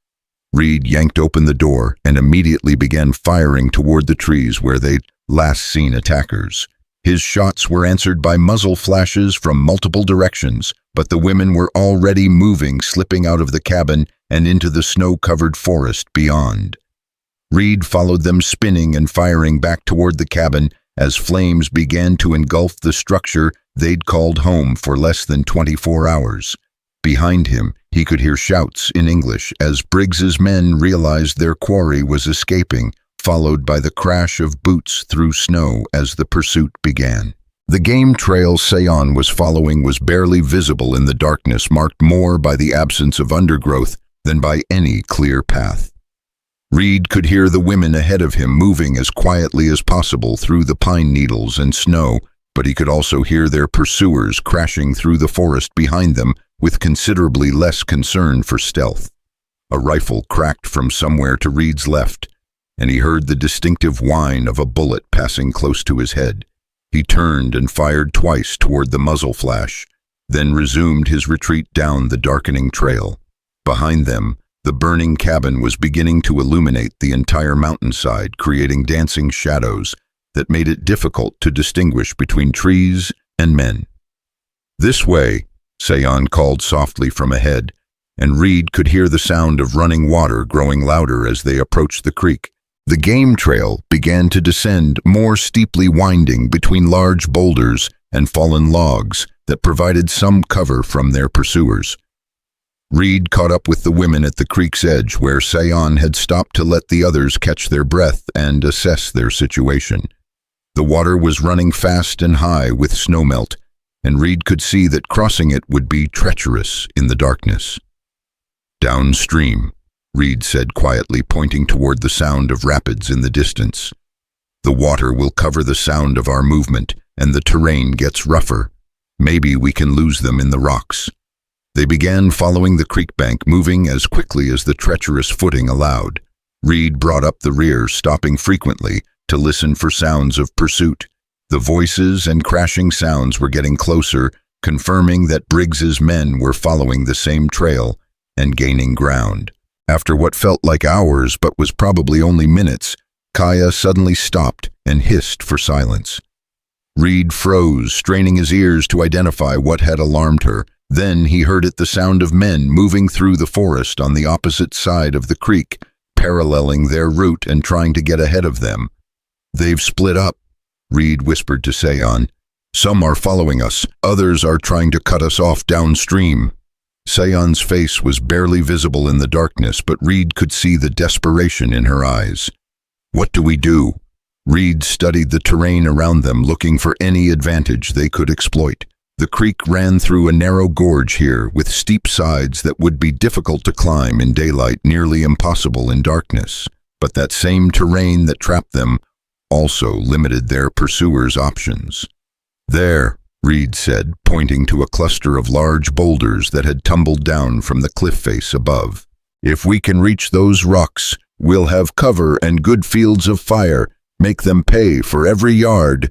Reed yanked open the door and immediately began firing toward the trees where they'd last seen attackers. His shots were answered by muzzle flashes from multiple directions, but the women were already moving, slipping out of the cabin and into the snow-covered forest beyond. Reed followed them, spinning and firing back toward the cabin as flames began to engulf the structure they'd called home for less than 24 hours. Behind him, he could hear shouts in English as Briggs's men realized their quarry was escaping, followed by the crash of boots through snow as the pursuit began. The game trail Seon was following was barely visible in the darkness, marked more by the absence of undergrowth than by any clear path. Reed could hear the women ahead of him moving as quietly as possible through the pine needles and snow, but he could also hear their pursuers crashing through the forest behind them with considerably less concern for stealth. A rifle cracked from somewhere to Reed's left, and he heard the distinctive whine of a bullet passing close to his head. He turned and fired twice toward the muzzle flash, then resumed his retreat down the darkening trail. Behind them, the burning cabin was beginning to illuminate the entire mountainside, creating dancing shadows that made it difficult to distinguish between trees and men. "This way," Seon called softly from ahead, and Reed could hear the sound of running water growing louder as they approached the creek. The game trail began to descend, more steeply, winding between large boulders and fallen logs that provided some cover from their pursuers. Reed caught up with the women at the creek's edge, where Seon had stopped to let the others catch their breath and assess their situation. The water was running fast and high with snowmelt, and Reed could see that crossing it would be treacherous in the darkness. "Downstream," Reed said quietly, pointing toward the sound of rapids in the distance. "The water will cover the sound of our movement, and the terrain gets rougher. Maybe we can lose them in the rocks." They began following the creek bank, moving as quickly as the treacherous footing allowed. Reed brought up the rear, stopping frequently to listen for sounds of pursuit. The voices and crashing sounds were getting closer, confirming that Briggs's men were following the same trail and gaining ground. After what felt like hours but was probably only minutes, Kaya suddenly stopped and hissed for silence. Reed froze, straining his ears to identify what had alarmed her. Then he heard the sound of men moving through the forest on the opposite side of the creek, paralleling their route and trying to get ahead of them. "They've split up," Reed whispered to Seon. "Some are following us, others are trying to cut us off downstream." Seon's face was barely visible in the darkness, but Reed could see the desperation in her eyes. "What do we do?" Reed studied the terrain around them, looking for any advantage they could exploit. The creek ran through a narrow gorge here, with steep sides that would be difficult to climb in daylight, nearly impossible in darkness. But that same terrain that trapped them also limited their pursuers' options. "There," Reed said, pointing to a cluster of large boulders that had tumbled down from the cliff face above. "If we can reach those rocks, we'll have cover and good fields of fire. Make them pay for every yard."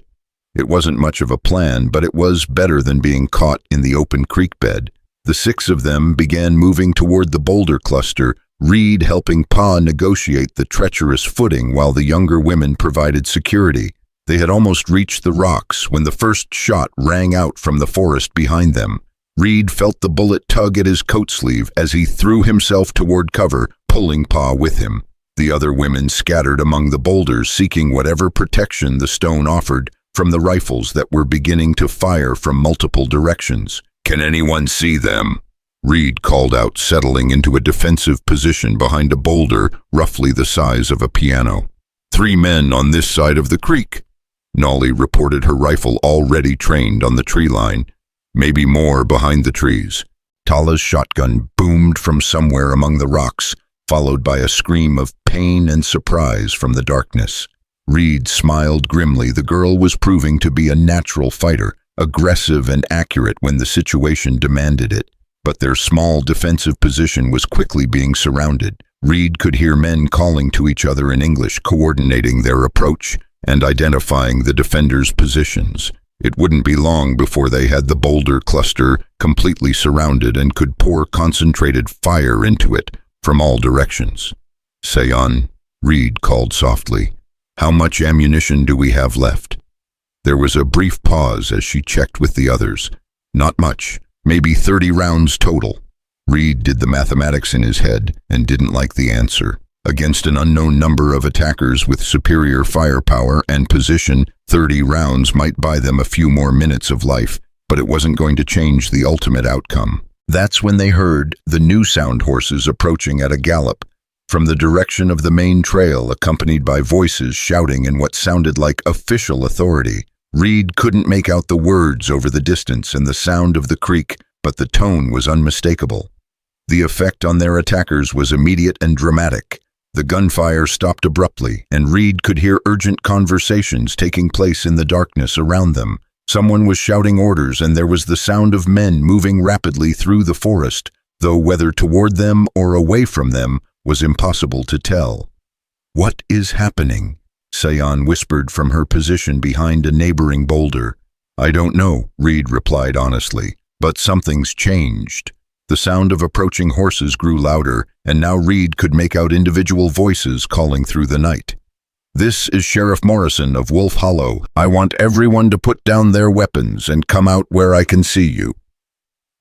It wasn't much of a plan, but it was better than being caught in the open creek bed. The 6 of them began moving toward the boulder cluster, Reed helping Pa negotiate the treacherous footing while the younger women provided security. They had almost reached the rocks when the first shot rang out from the forest behind them. Reed felt the bullet tug at his coat sleeve as he threw himself toward cover, pulling Pa with him. The other women scattered among the boulders, seeking whatever protection the stone offered from the rifles that were beginning to fire from multiple directions. "Can anyone see them?" Reed called out, settling into a defensive position behind a boulder roughly the size of a piano. "3 men on this side of the creek." Nolly reported, her rifle already trained on the tree line. "Maybe more behind the trees." Tala's shotgun boomed from somewhere among the rocks, followed by a scream of pain and surprise from the darkness. Reed smiled grimly. The girl was proving to be a natural fighter, aggressive and accurate when the situation demanded it. But their small defensive position was quickly being surrounded. Reed could hear men calling to each other in English, coordinating their approach and identifying the defenders' positions. It wouldn't be long before they had the boulder cluster completely surrounded and could pour concentrated fire into it from all directions. "Sayon," Reed called softly, "how much ammunition do we have left?" There was a brief pause as she checked with the others. "Not much, maybe 30 rounds total." Reed did the mathematics in his head and didn't like the answer. Against an unknown number of attackers with superior firepower and position, 30 rounds might buy them a few more minutes of life, but it wasn't going to change the ultimate outcome. That's when they heard the new sound horses approaching at a gallop from the direction of the main trail, accompanied by voices shouting in what sounded like official authority. Reed couldn't make out the words over the distance and the sound of the creek, but the tone was unmistakable. The effect on their attackers was immediate and dramatic. The gunfire stopped abruptly, and Reed could hear urgent conversations taking place in the darkness around them. Someone was shouting orders, and there was the sound of men moving rapidly through the forest, though whether toward them or away from them was impossible to tell. "What is happening?" Sayon whispered from her position behind a neighboring boulder. "I don't know," Reed replied honestly, "but something's changed." The sound of approaching horses grew louder, and now Reed could make out individual voices calling through the night. "This is Sheriff Morrison of Wolf Hollow. I want everyone to put down their weapons and come out where I can see you."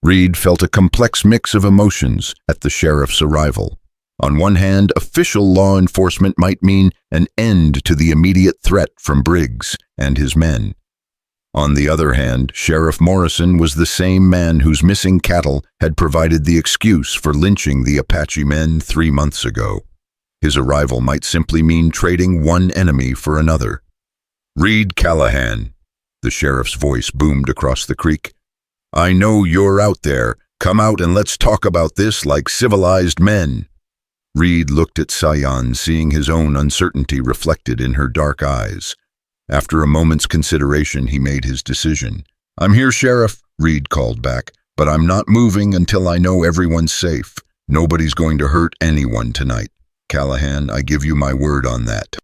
Reed felt a complex mix of emotions at the sheriff's arrival. On one hand, official law enforcement might mean an end to the immediate threat from Briggs and his men. On the other hand, Sheriff Morrison was the same man whose missing cattle had provided the excuse for lynching the Apache men 3 months ago. His arrival might simply mean trading one enemy for another. "Reed Callahan," the sheriff's voice boomed across the creek. "I know you're out there. Come out and let's talk about this like civilized men." Reed looked at Sayon, seeing his own uncertainty reflected in her dark eyes. After a moment's consideration, he made his decision. "I'm here, Sheriff," Reed called back, "but I'm not moving until I know everyone's safe. Nobody's going to hurt anyone tonight. Callahan, I give you my word on that."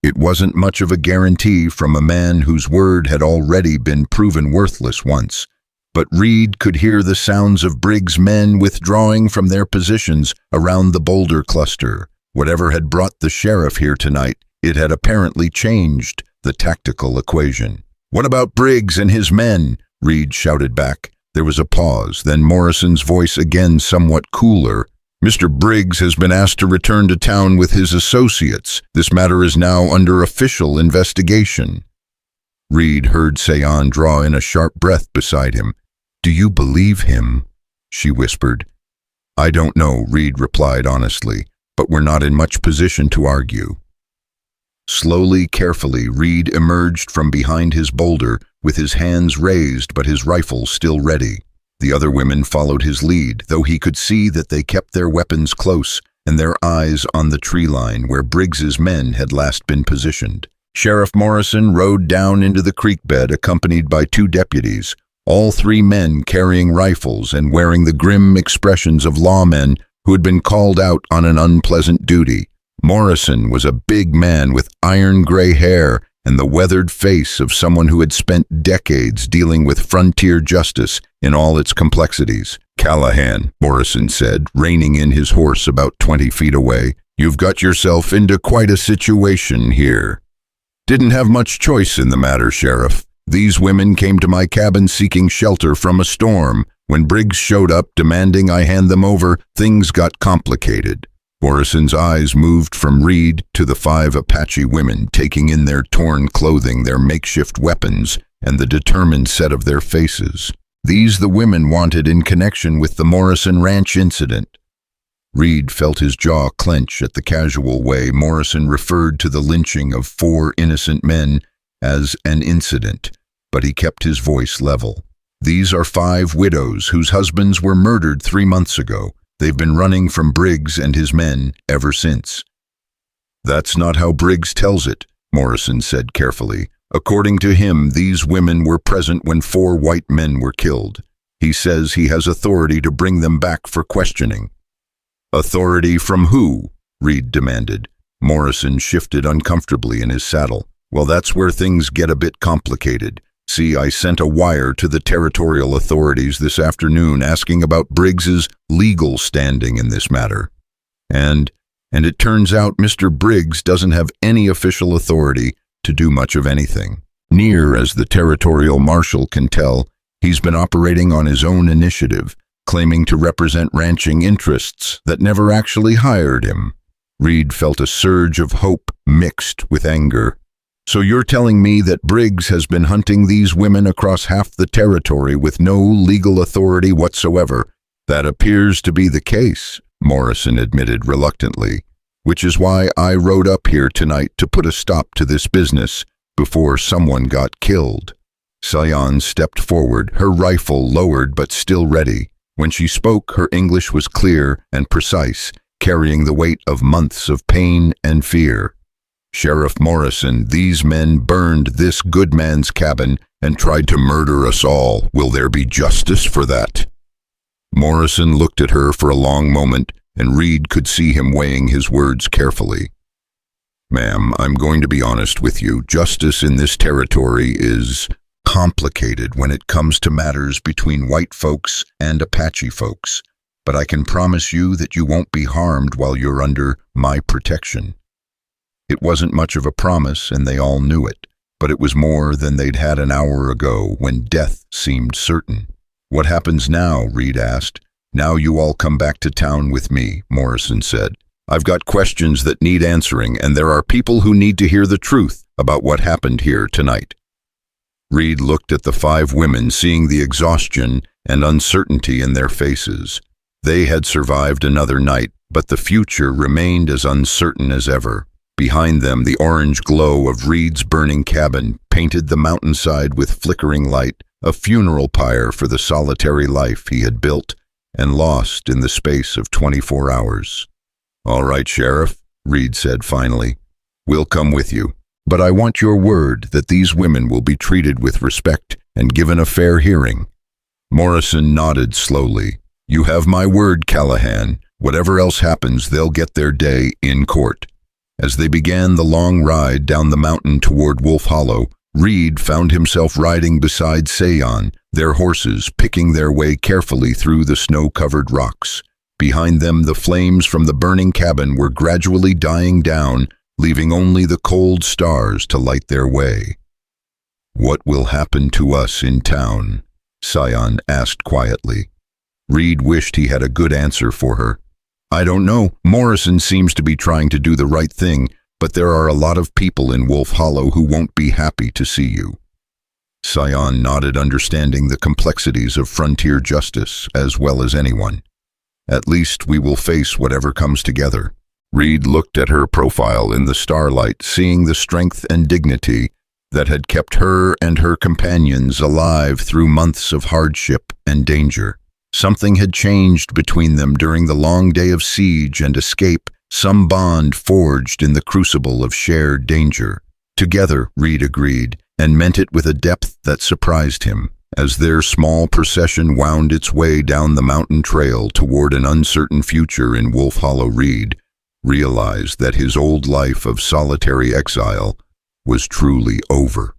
It wasn't much of a guarantee from a man whose word had already been proven worthless once, but Reed could hear the sounds of Briggs' men withdrawing from their positions around the boulder cluster. Whatever had brought the sheriff here tonight, it had apparently changed the tactical equation. "What about Briggs and his men?" Reed shouted back. There was a pause, then Morrison's voice again somewhat cooler. "Mr. Briggs has been asked to return to town with his associates. This matter is now under official investigation." Reed heard Sayon draw in a sharp breath beside him. "Do you believe him?" she whispered. "I don't know," Reed replied honestly, "but we're not in much position to argue." Slowly, carefully, Reed emerged from behind his boulder with his hands raised but his rifle still ready. The other women followed his lead, though he could see that they kept their weapons close and their eyes on the tree line where Briggs's men had last been positioned. Sheriff Morrison rode down into the creek bed accompanied by 2 deputies, all 3 men carrying rifles and wearing the grim expressions of lawmen who had been called out on an unpleasant duty. Morrison was a big man with iron gray hair and the weathered face of someone who had spent decades dealing with frontier justice in all its complexities. "Callahan," Morrison said, reining in his horse about 20 feet away, "you've got yourself into quite a situation here." "Didn't have much choice in the matter, Sheriff. These women came to my cabin seeking shelter from a storm. When Briggs showed up demanding I hand them over, things got complicated." Morrison's eyes moved from Reed to the 5 Apache women, taking in their torn clothing, their makeshift weapons, and the determined set of their faces. These the women wanted in connection with the Morrison Ranch incident. Reed felt his jaw clench at the casual way Morrison referred to the lynching of 4 innocent men as an incident, but he kept his voice level. "These are 5 widows whose husbands were murdered 3 months ago. They've been running from Briggs and his men ever since." "That's not how Briggs tells it," Morrison said carefully. "According to him, these women were present when 4 white men were killed. He says he has authority to bring them back for questioning." "Authority from who?" Reed demanded. Morrison shifted uncomfortably in his saddle. "Well, that's where things get a bit complicated. See, I sent a wire to the territorial authorities this afternoon asking about Briggs's legal standing in this matter. And it turns out Mr. Briggs doesn't have any official authority to do much of anything. Near as the territorial marshal can tell, he's been operating on his own initiative, claiming to represent ranching interests that never actually hired him." Reed felt a surge of hope mixed with anger. "So you're telling me that Briggs has been hunting these women across half the territory with no legal authority whatsoever?" "That appears to be the case," Morrison admitted reluctantly, "which is why I rode up here tonight to put a stop to this business before someone got killed." Sion stepped forward, her rifle lowered but still ready. When she spoke, her English was clear and precise, carrying the weight of months of pain and fear. "Sheriff Morrison, these men burned this good man's cabin and tried to murder us all. Will there be justice for that?" Morrison looked at her for a long moment, and Reed could see him weighing his words carefully. "Ma'am, I'm going to be honest with you. Justice in this territory is complicated when it comes to matters between white folks and Apache folks, but I can promise you that you won't be harmed while you're under my protection." It wasn't much of a promise, and they all knew it, but it was more than they'd had an hour ago when death seemed certain. "What happens now?" Reed asked. "Now you all come back to town with me," Morrison said. "I've got questions that need answering, and there are people who need to hear the truth about what happened here tonight." Reed looked at the 5 women, seeing the exhaustion and uncertainty in their faces. They had survived another night, but the future remained as uncertain as ever. Behind them, the orange glow of Reed's burning cabin painted the mountainside with flickering light, a funeral pyre for the solitary life he had built and lost in the space of 24 hours. "All right, Sheriff," Reed said finally. "We'll come with you. But I want your word that these women will be treated with respect and given a fair hearing." Morrison nodded slowly. "You have my word, Callahan. Whatever else happens, they'll get their day in court." As they began the long ride down the mountain toward Wolf Hollow, Reed found himself riding beside Sion, their horses picking their way carefully through the snow-covered rocks. Behind them, the flames from the burning cabin were gradually dying down, leaving only the cold stars to light their way. "What will happen to us in town?" Sion asked quietly. Reed wished he had a good answer for her. "I don't know. Morrison seems to be trying to do the right thing, but there are a lot of people in Wolf Hollow who won't be happy to see you." Sion nodded, understanding the complexities of frontier justice as well as anyone. "At least we will face whatever comes together." Reed looked at her profile in the starlight, seeing the strength and dignity that had kept her and her companions alive through months of hardship and danger. Something had changed between them during the long day of siege and escape, some bond forged in the crucible of shared danger. Together, Reed agreed, and meant it with a depth that surprised him. As their small procession wound its way down the mountain trail toward an uncertain future in Wolf Hollow, Reed realized that his old life of solitary exile was truly over.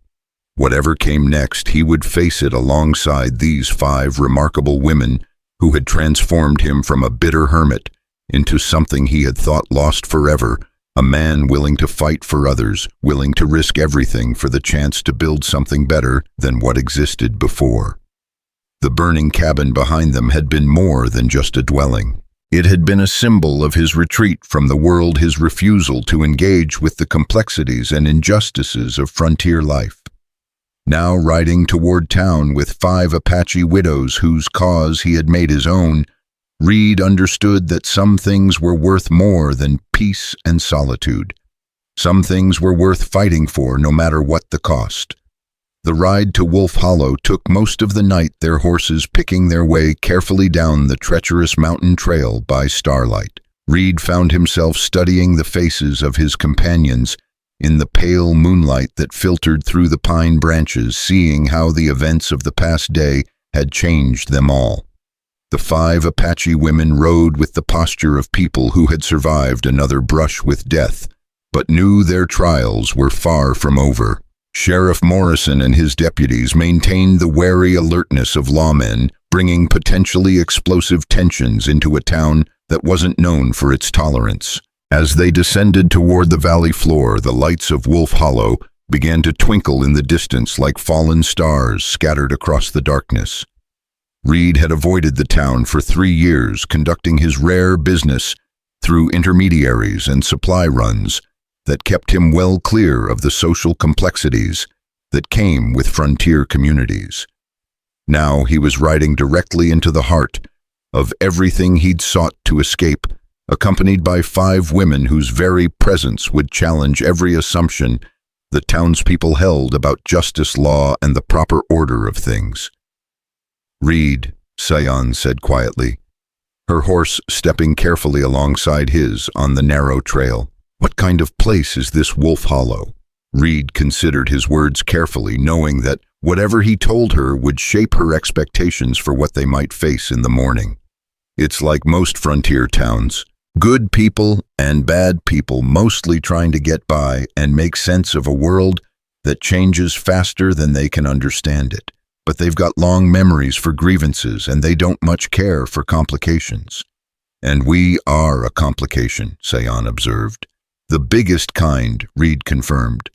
Whatever came next, he would face it alongside these 5 remarkable women who had transformed him from a bitter hermit into something he had thought lost forever, a man willing to fight for others, willing to risk everything for the chance to build something better than what existed before. The burning cabin behind them had been more than just a dwelling. It had been a symbol of his retreat from the world, his refusal to engage with the complexities and injustices of frontier life. Now riding toward town with 5 Apache widows whose cause he had made his own, Reed understood that some things were worth more than peace and solitude. Some things were worth fighting for, no matter what the cost. The ride to Wolf Hollow took most of the night, their horses picking their way carefully down the treacherous mountain trail by starlight. Reed found himself studying the faces of his companions in the pale moonlight that filtered through the pine branches, seeing how the events of the past day had changed them all. The 5 Apache women rode with the posture of people who had survived another brush with death, but knew their trials were far from over. Sheriff Morrison and his deputies maintained the wary alertness of lawmen, bringing potentially explosive tensions into a town that wasn't known for its tolerance. As they descended toward the valley floor, the lights of Wolf Hollow began to twinkle in the distance like fallen stars scattered across the darkness. Reed had avoided the town for 3 years, conducting his rare business through intermediaries and supply runs that kept him well clear of the social complexities that came with frontier communities. Now he was riding directly into the heart of everything he'd sought to escape, accompanied by 5 women whose very presence would challenge every assumption the townspeople held about justice, law, and the proper order of things. "Reed," Sion said quietly, her horse stepping carefully alongside his on the narrow trail. "What kind of place is this Wolf Hollow?" Reed considered his words carefully, knowing that whatever he told her would shape her expectations for what they might face in the morning. "It's like most frontier towns. Good people and bad people mostly trying to get by and make sense of a world that changes faster than they can understand it. But they've got long memories for grievances, and they don't much care for complications." "And we are a complication," Sion observed. "The biggest kind," Reed confirmed.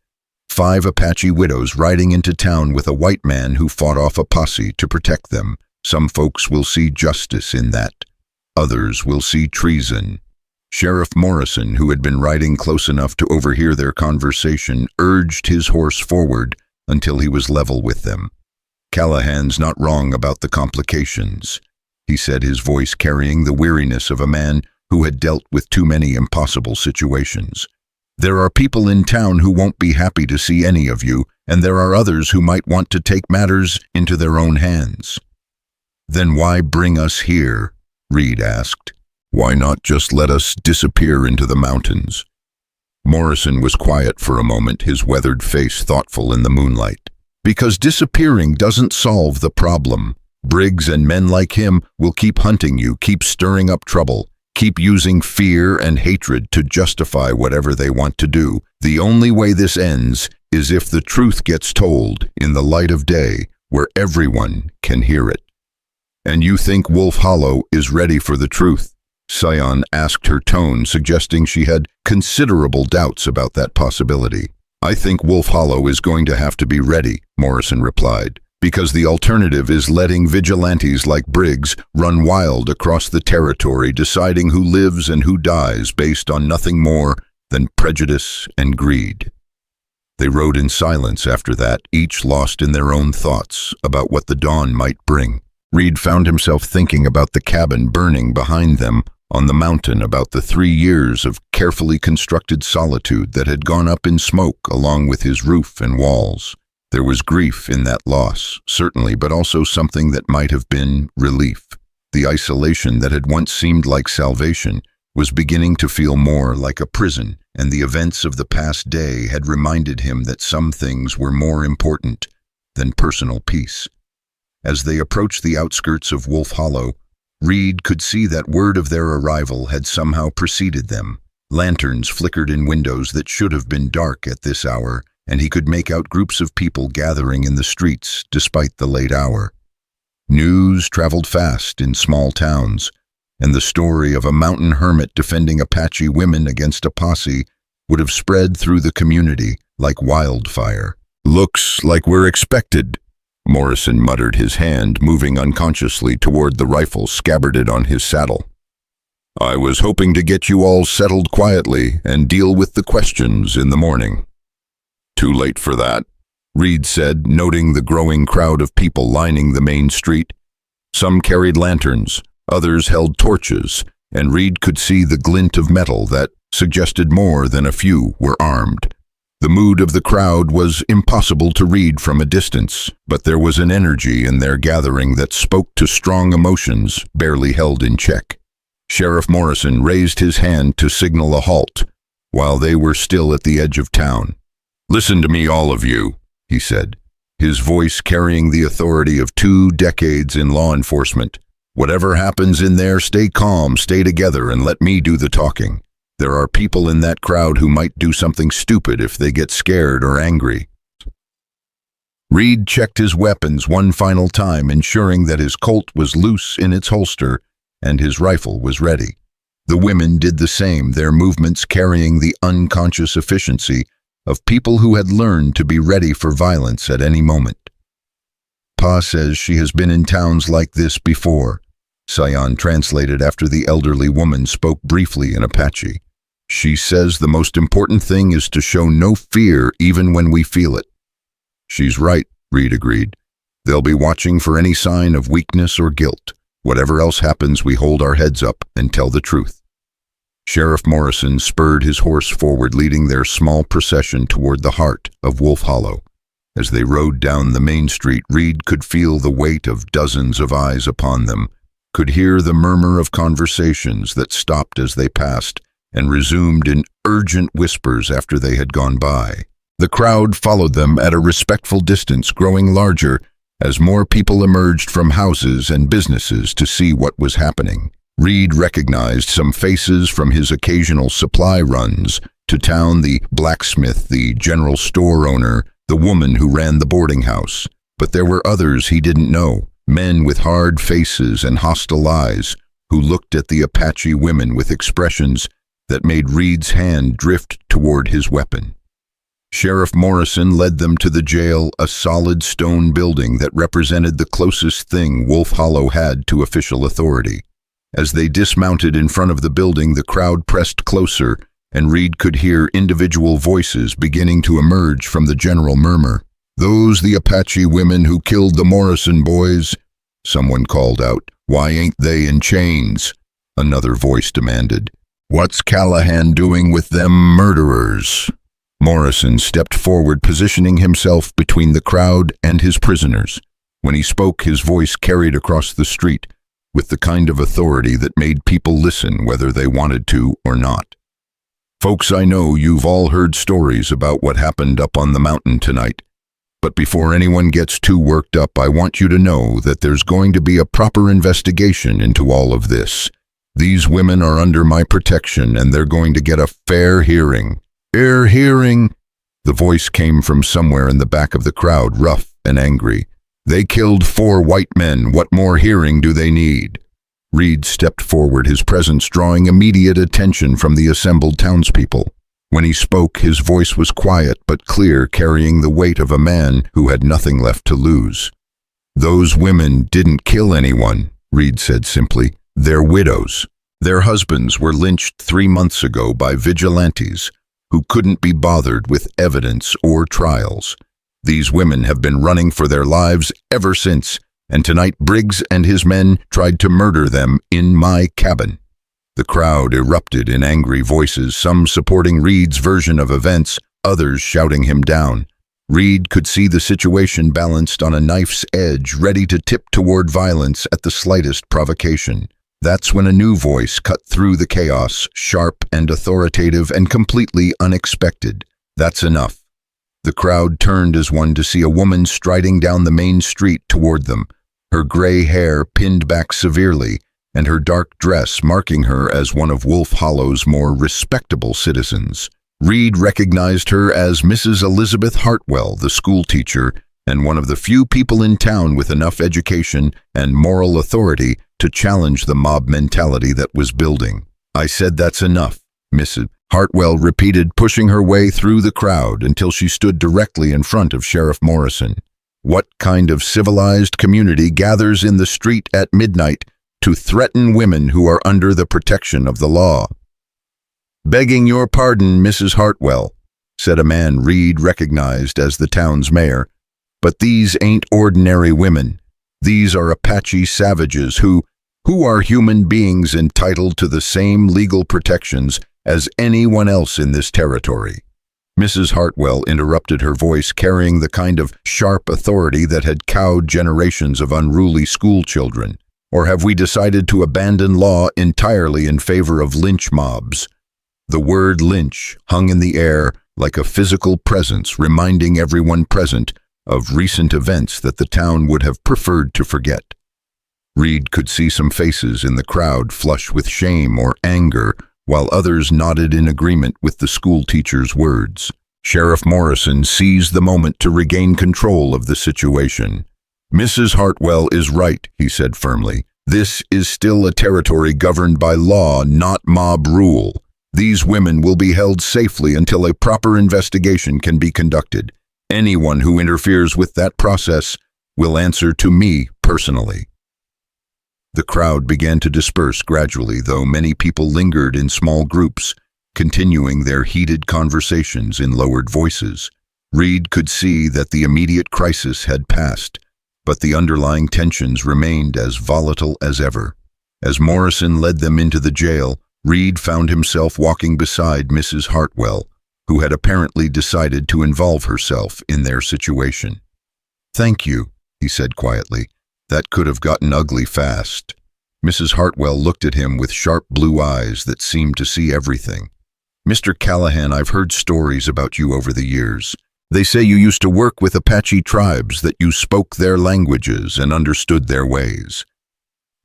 5 Apache widows riding into town with a white man who fought off a posse to protect them. Some folks will see justice in that. Others will see treason. Sheriff Morrison, who had been riding close enough to overhear their conversation, urged his horse forward until he was level with them. "Callahan's not wrong about the complications," he said, his voice carrying the weariness of a man who had dealt with too many impossible situations. "There are people in town who won't be happy to see any of you, and there are others who might want to take matters into their own hands." "Then why bring us here?" Reed asked. "Why not just let us disappear into the mountains?" Morrison was quiet for a moment, his weathered face thoughtful in the moonlight. "Because disappearing doesn't solve the problem. Briggs and men like him will keep hunting you, keep stirring up trouble, keep using fear and hatred to justify whatever they want to do. The only way this ends is if the truth gets told in the light of day, where everyone can hear it." "And you think Wolf Hollow is ready for the truth?" Sion asked, her tone suggesting she had considerable doubts about that possibility. "I think Wolf Hollow is going to have to be ready," Morrison replied, "because the alternative is letting vigilantes like Briggs run wild across the territory, deciding who lives and who dies based on nothing more than prejudice and greed." They rode in silence after that, each lost in their own thoughts about what the dawn might bring. Reed found himself thinking about the cabin burning behind them on the mountain, about the 3 years of carefully constructed solitude that had gone up in smoke along with his roof and walls. There was grief in that loss, certainly, but also something that might have been relief. The isolation that had once seemed like salvation was beginning to feel more like a prison, and the events of the past day had reminded him that some things were more important than personal peace. As they approached the outskirts of Wolf Hollow, Reed could see that word of their arrival had somehow preceded them. Lanterns flickered in windows that should have been dark at this hour, and he could make out groups of people gathering in the streets despite the late hour. News traveled fast in small towns, and the story of a mountain hermit defending Apache women against a posse would have spread through the community like wildfire. "Looks like we're expected," Morrison muttered, his hand moving unconsciously toward the rifle scabbarded on his saddle. "I was hoping to get you all settled quietly and deal with the questions in the morning." "Too late for that," Reed said, noting the growing crowd of people lining the main street. Some carried lanterns, others held torches, and Reed could see the glint of metal that suggested more than a few were armed. The mood of the crowd was impossible to read from a distance, but there was an energy in their gathering that spoke to strong emotions barely held in check. Sheriff Morrison raised his hand to signal a halt while they were still at the edge of town. "Listen to me, all of you," he said, his voice carrying the authority of 2 decades in law enforcement. "Whatever happens in there, stay calm, stay together, and let me do the talking. There are people in that crowd who might do something stupid if they get scared or angry." Reed checked his weapons one final time, ensuring that his Colt was loose in its holster and his rifle was ready. The women did the same, their movements carrying the unconscious efficiency of people who had learned to be ready for violence at any moment. "Pa says she has been in towns like this before," Sion translated after the elderly woman spoke briefly in Apache. "She says the most important thing is to show no fear even when we feel it." "She's right," Reed agreed. "They'll be watching for any sign of weakness or guilt. Whatever else happens, we hold our heads up and tell the truth." Sheriff Morrison spurred his horse forward, leading their small procession toward the heart of Wolf Hollow. As they rode down the main street, Reed could feel the weight of dozens of eyes upon them, could hear the murmur of conversations that stopped as they passed and resumed in urgent whispers after they had gone by. The crowd followed them at a respectful distance, growing larger as more people emerged from houses and businesses to see what was happening. Reed recognized some faces from his occasional supply runs to town: the blacksmith, the general store owner, the woman who ran the boarding house. But there were others he didn't know, men with hard faces and hostile eyes, who looked at the Apache women with expressions that made Reed's hand drift toward his weapon. Sheriff Morrison led them to the jail, a solid stone building that represented the closest thing Wolf Hollow had to official authority. As they dismounted in front of the building, the crowd pressed closer, and Reed could hear individual voices beginning to emerge from the general murmur. "Those the Apache women who killed the Morrison boys?" someone called out. "Why ain't they in chains?" another voice demanded. "What's Callahan doing with them murderers?" Morrison stepped forward, positioning himself between the crowd and his prisoners. When he spoke, his voice carried across the street with the kind of authority that made people listen whether they wanted to or not. "Folks, I know you've all heard stories about what happened up on the mountain tonight. But before anyone gets too worked up, I want you to know that there's going to be a proper investigation into all of this. These women are under my protection, and they're going to get a fair hearing." "Fair hearing?" The voice came from somewhere in the back of the crowd, rough and angry. "They killed 4 white men. What more hearing do they need?" Reed stepped forward, his presence drawing immediate attention from the assembled townspeople. When he spoke, his voice was quiet but clear, carrying the weight of a man who had nothing left to lose. "Those women didn't kill anyone," Reed said simply. "They're widows. Their husbands were lynched 3 months ago by vigilantes who couldn't be bothered with evidence or trials. These women have been running for their lives ever since, and tonight Briggs and his men tried to murder them in my cabin." The crowd erupted in angry voices, some supporting Reed's version of events, others shouting him down. Reed could see the situation balanced on a knife's edge, ready to tip toward violence at the slightest provocation. That's when a new voice cut through the chaos, sharp and authoritative and completely unexpected. "That's enough." The crowd turned as one to see a woman striding down the main street toward them, her gray hair pinned back severely, and her dark dress marking her as one of Wolf Hollow's more respectable citizens. Reed recognized her as Mrs. Elizabeth Hartwell, the schoolteacher, and one of the few people in town with enough education and moral authority to challenge the mob mentality that was building. "I said that's enough," Mrs. Hartwell repeated, pushing her way through the crowd until she stood directly in front of Sheriff Morrison. "What kind of civilized community gathers in the street at midnight to threaten women who are under the protection of the law?" "Begging your pardon, Mrs. Hartwell," said a man Reed recognized as the town's mayor, "but these ain't ordinary women. These are Apache savages who are human beings entitled to the same legal protections as anyone else in this territory." Mrs. Hartwell interrupted, her voice carrying the kind of sharp authority that had cowed generations of unruly school children. "Or have we decided to abandon law entirely in favor of lynch mobs?" The word lynch hung in the air like a physical presence, reminding everyone present of recent events that the town would have preferred to forget. Reed could see some faces in the crowd flush with shame or anger, while others nodded in agreement with the school teacher's words. Sheriff Morrison seized the moment to regain control of the situation. "Mrs. Hartwell is right," he said firmly. "This is still a territory governed by law, not mob rule. These women will be held safely until a proper investigation can be conducted. Anyone who interferes with that process will answer to me personally." The crowd began to disperse gradually, though many people lingered in small groups, continuing their heated conversations in lowered voices. Reed could see that the immediate crisis had passed, but the underlying tensions remained as volatile as ever. As Morrison led them into the jail, Reed found himself walking beside Mrs. Hartwell, who had apparently decided to involve herself in their situation. "Thank you," he said quietly. "That could have gotten ugly fast." Mrs. Hartwell looked at him with sharp blue eyes that seemed to see everything. "Mr. Callahan, I've heard stories about you over the years. They say you used to work with Apache tribes, that you spoke their languages and understood their ways."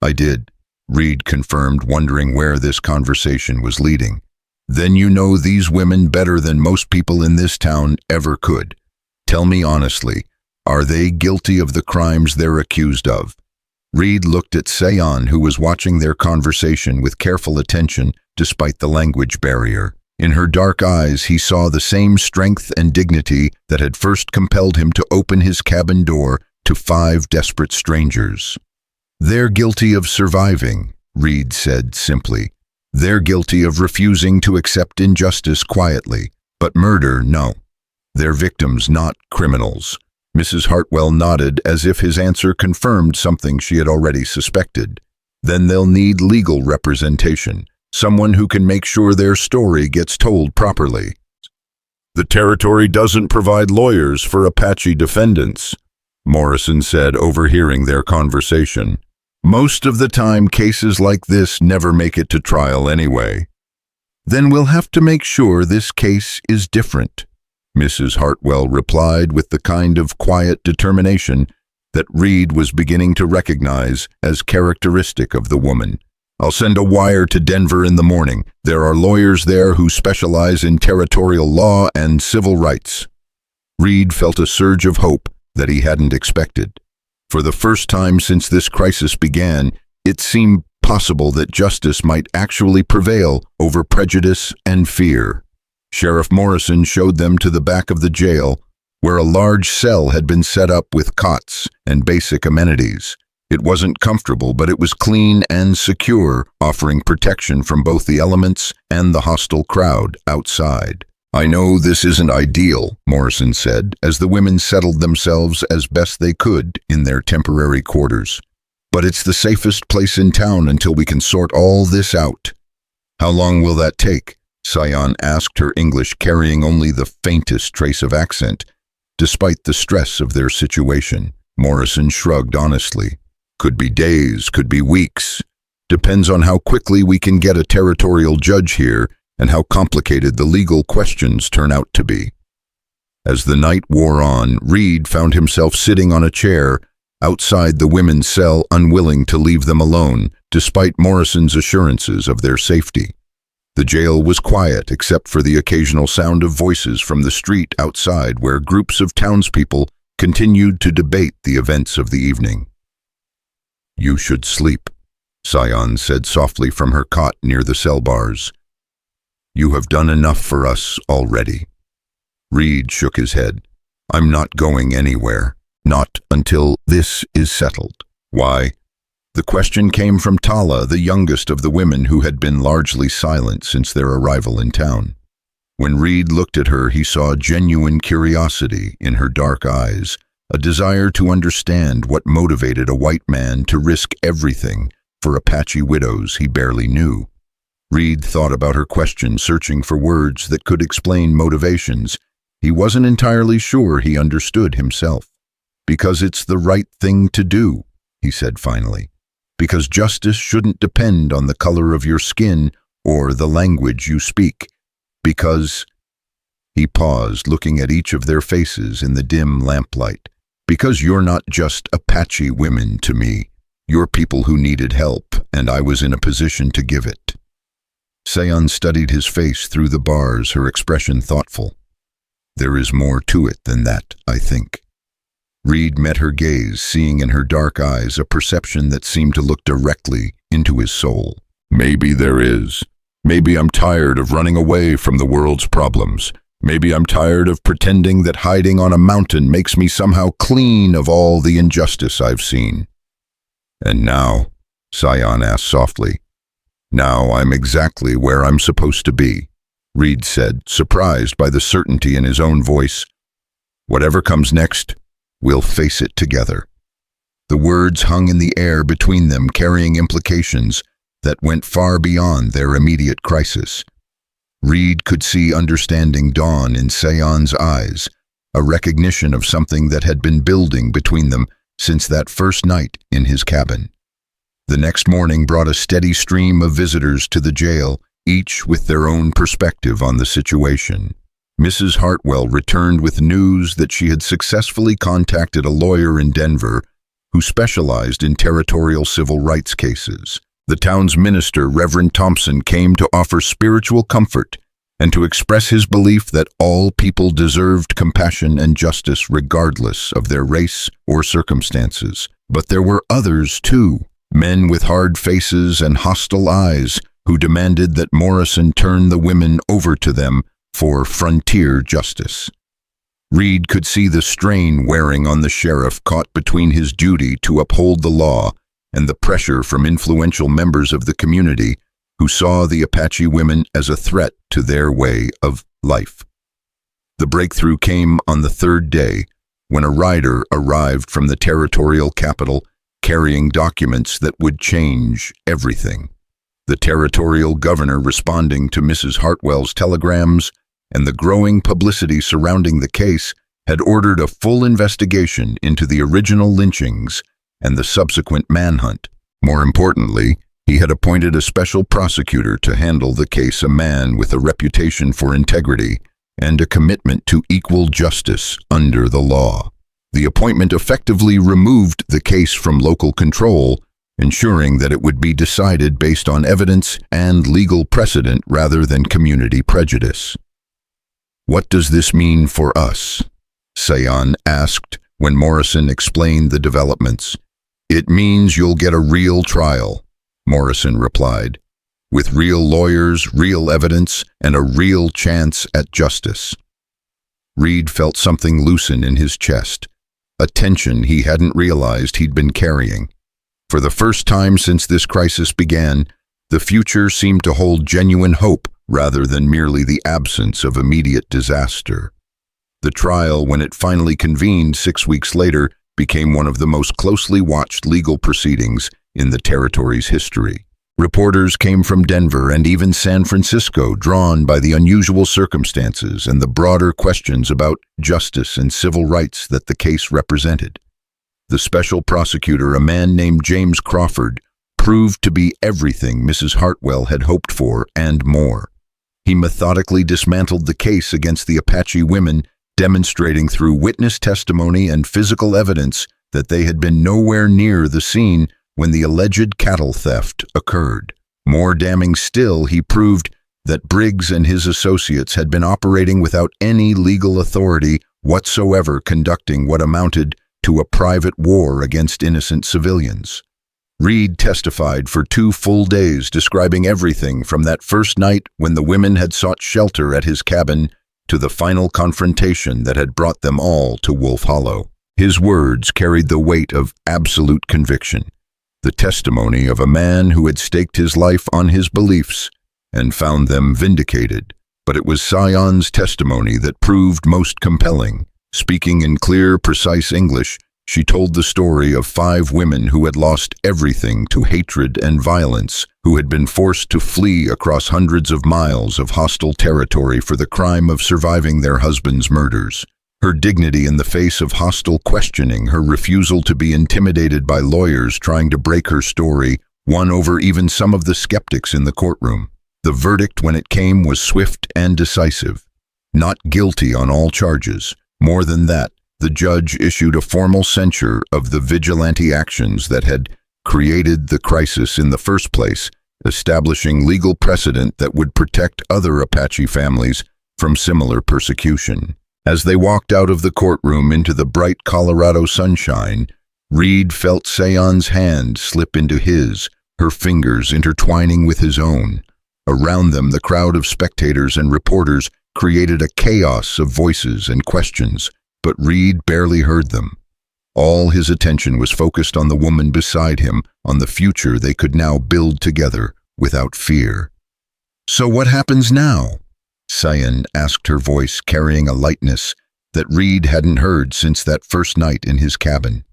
"I did," Reed confirmed, wondering where this conversation was leading. "Then you know these women better than most people in this town ever could. Tell me honestly, are they guilty of the crimes they're accused of?" Reed looked at Sayon, who was watching their conversation with careful attention despite the language barrier. In her dark eyes, he saw the same strength and dignity that had first compelled him to open his cabin door to 5 desperate strangers. "They're guilty of surviving," Reed said simply. "They're guilty of refusing to accept injustice quietly. But murder, no. They're victims, not criminals." Mrs. Hartwell nodded as if his answer confirmed something she had already suspected. "Then they'll need legal representation, someone who can make sure their story gets told properly." "The territory doesn't provide lawyers for Apache defendants," Morrison said, overhearing their conversation. "Most of the time, cases like this never make it to trial anyway." "Then we'll have to make sure this case is different," Mrs. Hartwell replied with the kind of quiet determination that Reed was beginning to recognize as characteristic of the woman. "I'll send a wire to Denver in the morning. There are lawyers there who specialize in territorial law and civil rights." Reed felt a surge of hope that he hadn't expected. For the first time since this crisis began, it seemed possible that justice might actually prevail over prejudice and fear. Sheriff Morrison showed them to the back of the jail, where a large cell had been set up with cots and basic amenities. It wasn't comfortable, but it was clean and secure, offering protection from both the elements and the hostile crowd outside. "I know this isn't ideal," Morrison said, as the women settled themselves as best they could in their temporary quarters. "But it's the safest place in town until we can sort all this out." "How long will that take?" Sayon asked, her English carrying only the faintest trace of accent. Despite the stress of their situation, Morrison shrugged honestly. "Could be days, could be weeks, Depends on how quickly we can get a territorial judge here and how complicated the legal questions turn out to be. As the night wore on, Reed found himself sitting on a chair outside the women's cell, unwilling to leave them alone, despite Morrison's assurances of their safety. The jail was quiet except for the occasional sound of voices from the street outside, where groups of townspeople continued to debate the events of the evening. "You should sleep," Sion said softly from her cot near the cell bars. "You have done enough for us already." Reed shook his head. "I'm not going anywhere. Not until this is settled." "Why?" The question came from Tala, the youngest of the women who had been largely silent since their arrival in town. When Reed looked at her, he saw genuine curiosity in her dark eyes, a desire to understand what motivated a white man to risk everything for Apache widows he barely knew. Reed thought about her question, searching for words that could explain motivations. He wasn't entirely sure he understood himself. "Because it's the right thing to do," he said finally. "Because justice shouldn't depend on the color of your skin or the language you speak. Because—" He paused, looking at each of their faces in the dim lamplight. "Because you're not just Apache women to me. You're people who needed help, and I was in a position to give it." Sion studied his face through the bars, her expression thoughtful. "There is more to it than that, I think." Reed met her gaze, seeing in her dark eyes a perception that seemed to look directly into his soul. "Maybe there is. Maybe I'm tired of running away from the world's problems. Maybe I'm tired of pretending that hiding on a mountain makes me somehow clean of all the injustice I've seen." "And now?" Sion asked softly. "Now I'm exactly where I'm supposed to be," Reed said, surprised by the certainty in his own voice. "Whatever comes next, we'll face it together." The words hung in the air between them, carrying implications that went far beyond their immediate crisis. Reed could see understanding dawn in Sion's eyes, a recognition of something that had been building between them since that first night in his cabin. The next morning brought a steady stream of visitors to the jail, each with their own perspective on the situation. Mrs. Hartwell returned with news that she had successfully contacted a lawyer in Denver who specialized in territorial civil rights cases. The town's minister, Reverend Thompson, came to offer spiritual comfort and to express his belief that all people deserved compassion and justice regardless of their race or circumstances. But there were others too, men with hard faces and hostile eyes who demanded that Morrison turn the women over to them for frontier justice. Reed could see the strain wearing on the sheriff, caught between his duty to uphold the law and the pressure from influential members of the community who saw the Apache women as a threat to their way of life. The breakthrough came on the third day, when a rider arrived from the territorial capital carrying documents that would change everything. The territorial governor, responding to Mrs. Hartwell's telegrams and the growing publicity surrounding the case, had ordered a full investigation into the original lynchings and the subsequent manhunt. More importantly, he had appointed a special prosecutor to handle the case, a man with a reputation for integrity and a commitment to equal justice under the law. The appointment effectively removed the case from local control, ensuring that it would be decided based on evidence and legal precedent rather than community prejudice. "What does this mean for us?" Sion asked when Morrison explained the developments. "It means you'll get a real trial," Morrison replied, "with real lawyers, real evidence, and a real chance at justice." Reed felt something loosen in his chest, a tension he hadn't realized he'd been carrying. For the first time since this crisis began, the future seemed to hold genuine hope rather than merely the absence of immediate disaster. The trial, when it finally convened 6 weeks later, became one of the most closely watched legal proceedings in the territory's history. Reporters came from Denver and even San Francisco, drawn by the unusual circumstances and the broader questions about justice and civil rights that the case represented. The special prosecutor, a man named James Crawford, proved to be everything Mrs. Hartwell had hoped for and more. He methodically dismantled the case against the Apache women, demonstrating through witness testimony and physical evidence that they had been nowhere near the scene when the alleged cattle theft occurred. More damning still, he proved that Briggs and his associates had been operating without any legal authority whatsoever, conducting what amounted to a private war against innocent civilians. Reed testified for 2 full days, describing everything from that first night when the women had sought shelter at his cabin to the final confrontation that had brought them all to Wolf Hollow. His words carried the weight of absolute conviction, the testimony of a man who had staked his life on his beliefs and found them vindicated. But it was Sion's testimony that proved most compelling. Speaking in clear, precise English, she told the story of 5 women who had lost everything to hatred and violence, who had been forced to flee across hundreds of miles of hostile territory for the crime of surviving their husbands' murders. Her dignity in the face of hostile questioning, her refusal to be intimidated by lawyers trying to break her story, won over even some of the skeptics in the courtroom. The verdict, when it came, was swift and decisive. Not guilty on all charges. More than that, the judge issued a formal censure of the vigilante actions that had created the crisis in the first place, establishing legal precedent that would protect other Apache families from similar persecution. As they walked out of the courtroom into the bright Colorado sunshine, Reed felt Sion's hand slip into his, her fingers intertwining with his own. Around them, the crowd of spectators and reporters created a chaos of voices and questions, but Reed barely heard them. All his attention was focused on the woman beside him, on the future they could now build together without fear. "So what happens now?" Sion asked, her voice carrying a lightness that Reed hadn't heard since that first night in his cabin.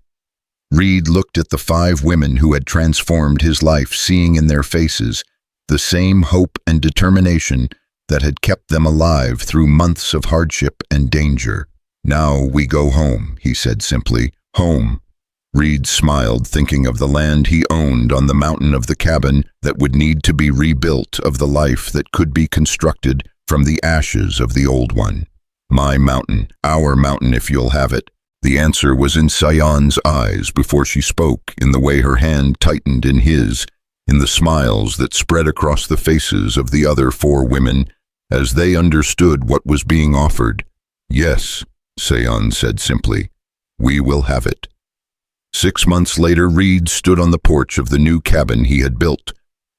Reed looked at the 5 women who had transformed his life, seeing in their faces the same hope and determination that had kept them alive through months of hardship and danger. "Now we go home," he said simply. "Home." Reed smiled, thinking of the land he owned on the mountain of the cabin that would need to be rebuilt, of the life that could be constructed from the ashes of the old one. "My mountain, our mountain if you'll have it." The answer was in Sion's eyes before she spoke, in the way her hand tightened in his, in the smiles that spread across the faces of the other 4 women as they understood what was being offered. "Yes," Sion said simply, "we will have it." 6 months later, Reed stood on the porch of the new cabin he had built,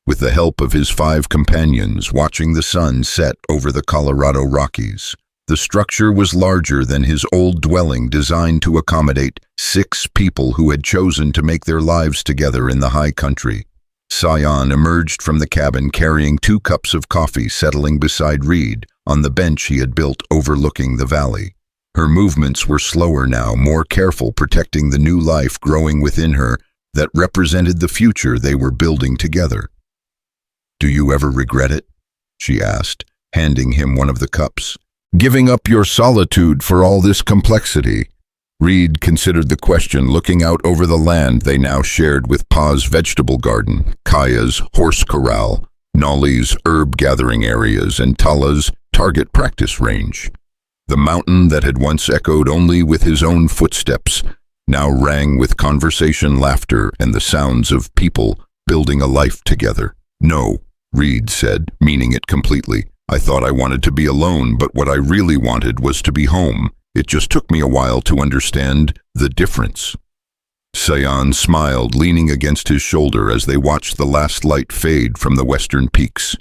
with the help of his 5 companions, watching the sun set over the Colorado Rockies. The structure was larger than his old dwelling, designed to accommodate 6 people who had chosen to make their lives together in the high country. Sion emerged from the cabin carrying 2 cups of coffee, settling beside Reed on the bench he had built overlooking the valley. Her movements were slower now, more careful, protecting the new life growing within her that represented the future they were building together. "Do you ever regret it?" she asked, handing him one of the cups. "Giving up your solitude for all this complexity?" Reed considered the question, looking out over the land they now shared with Pa's vegetable garden, Kaya's horse corral, Nolly's herb-gathering areas, and Tala's target practice range. The mountain that had once echoed only with his own footsteps now rang with conversation, laughter, and the sounds of people building a life together. "No," Reed said, meaning it completely. "I thought I wanted to be alone, but what I really wanted was to be home. It just took me a while to understand the difference." Sion smiled, leaning against his shoulder as they watched the last light fade from the western peaks.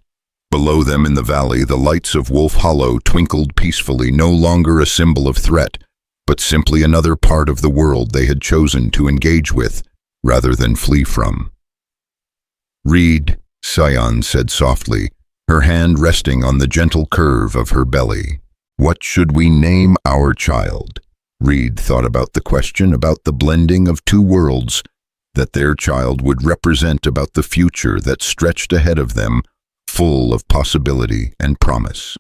Below them in the valley, the lights of Wolf Hollow twinkled peacefully, no longer a symbol of threat, but simply another part of the world they had chosen to engage with rather than flee from. "Reed," Sion said softly, her hand resting on the gentle curve of her belly. "What should we name our child?" Reed thought about the question, about the blending of 2 worlds that their child would represent, about the future that stretched ahead of them, full of possibility and promise.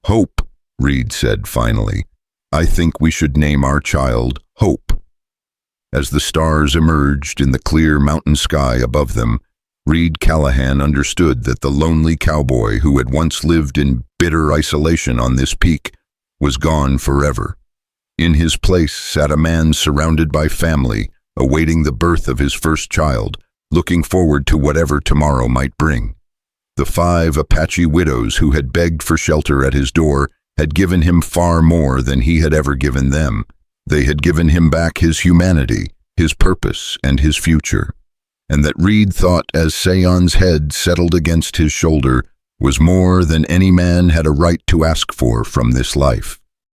"Hope," Reed said finally. "I think we should name our child Hope." As the stars emerged in the clear mountain sky above them, Reed Callahan understood that the lonely cowboy who had once lived in bitter isolation on this peak was gone forever. In his place sat a man surrounded by family, awaiting the birth of his first child, looking forward to whatever tomorrow might bring. The 5 Apache widows who had begged for shelter at his door had given him far more than he had ever given them. They had given him back his humanity, his purpose, and his future. And that Reed thought as Sayon's head settled against his shoulder was more than any man had a right to ask for from this life.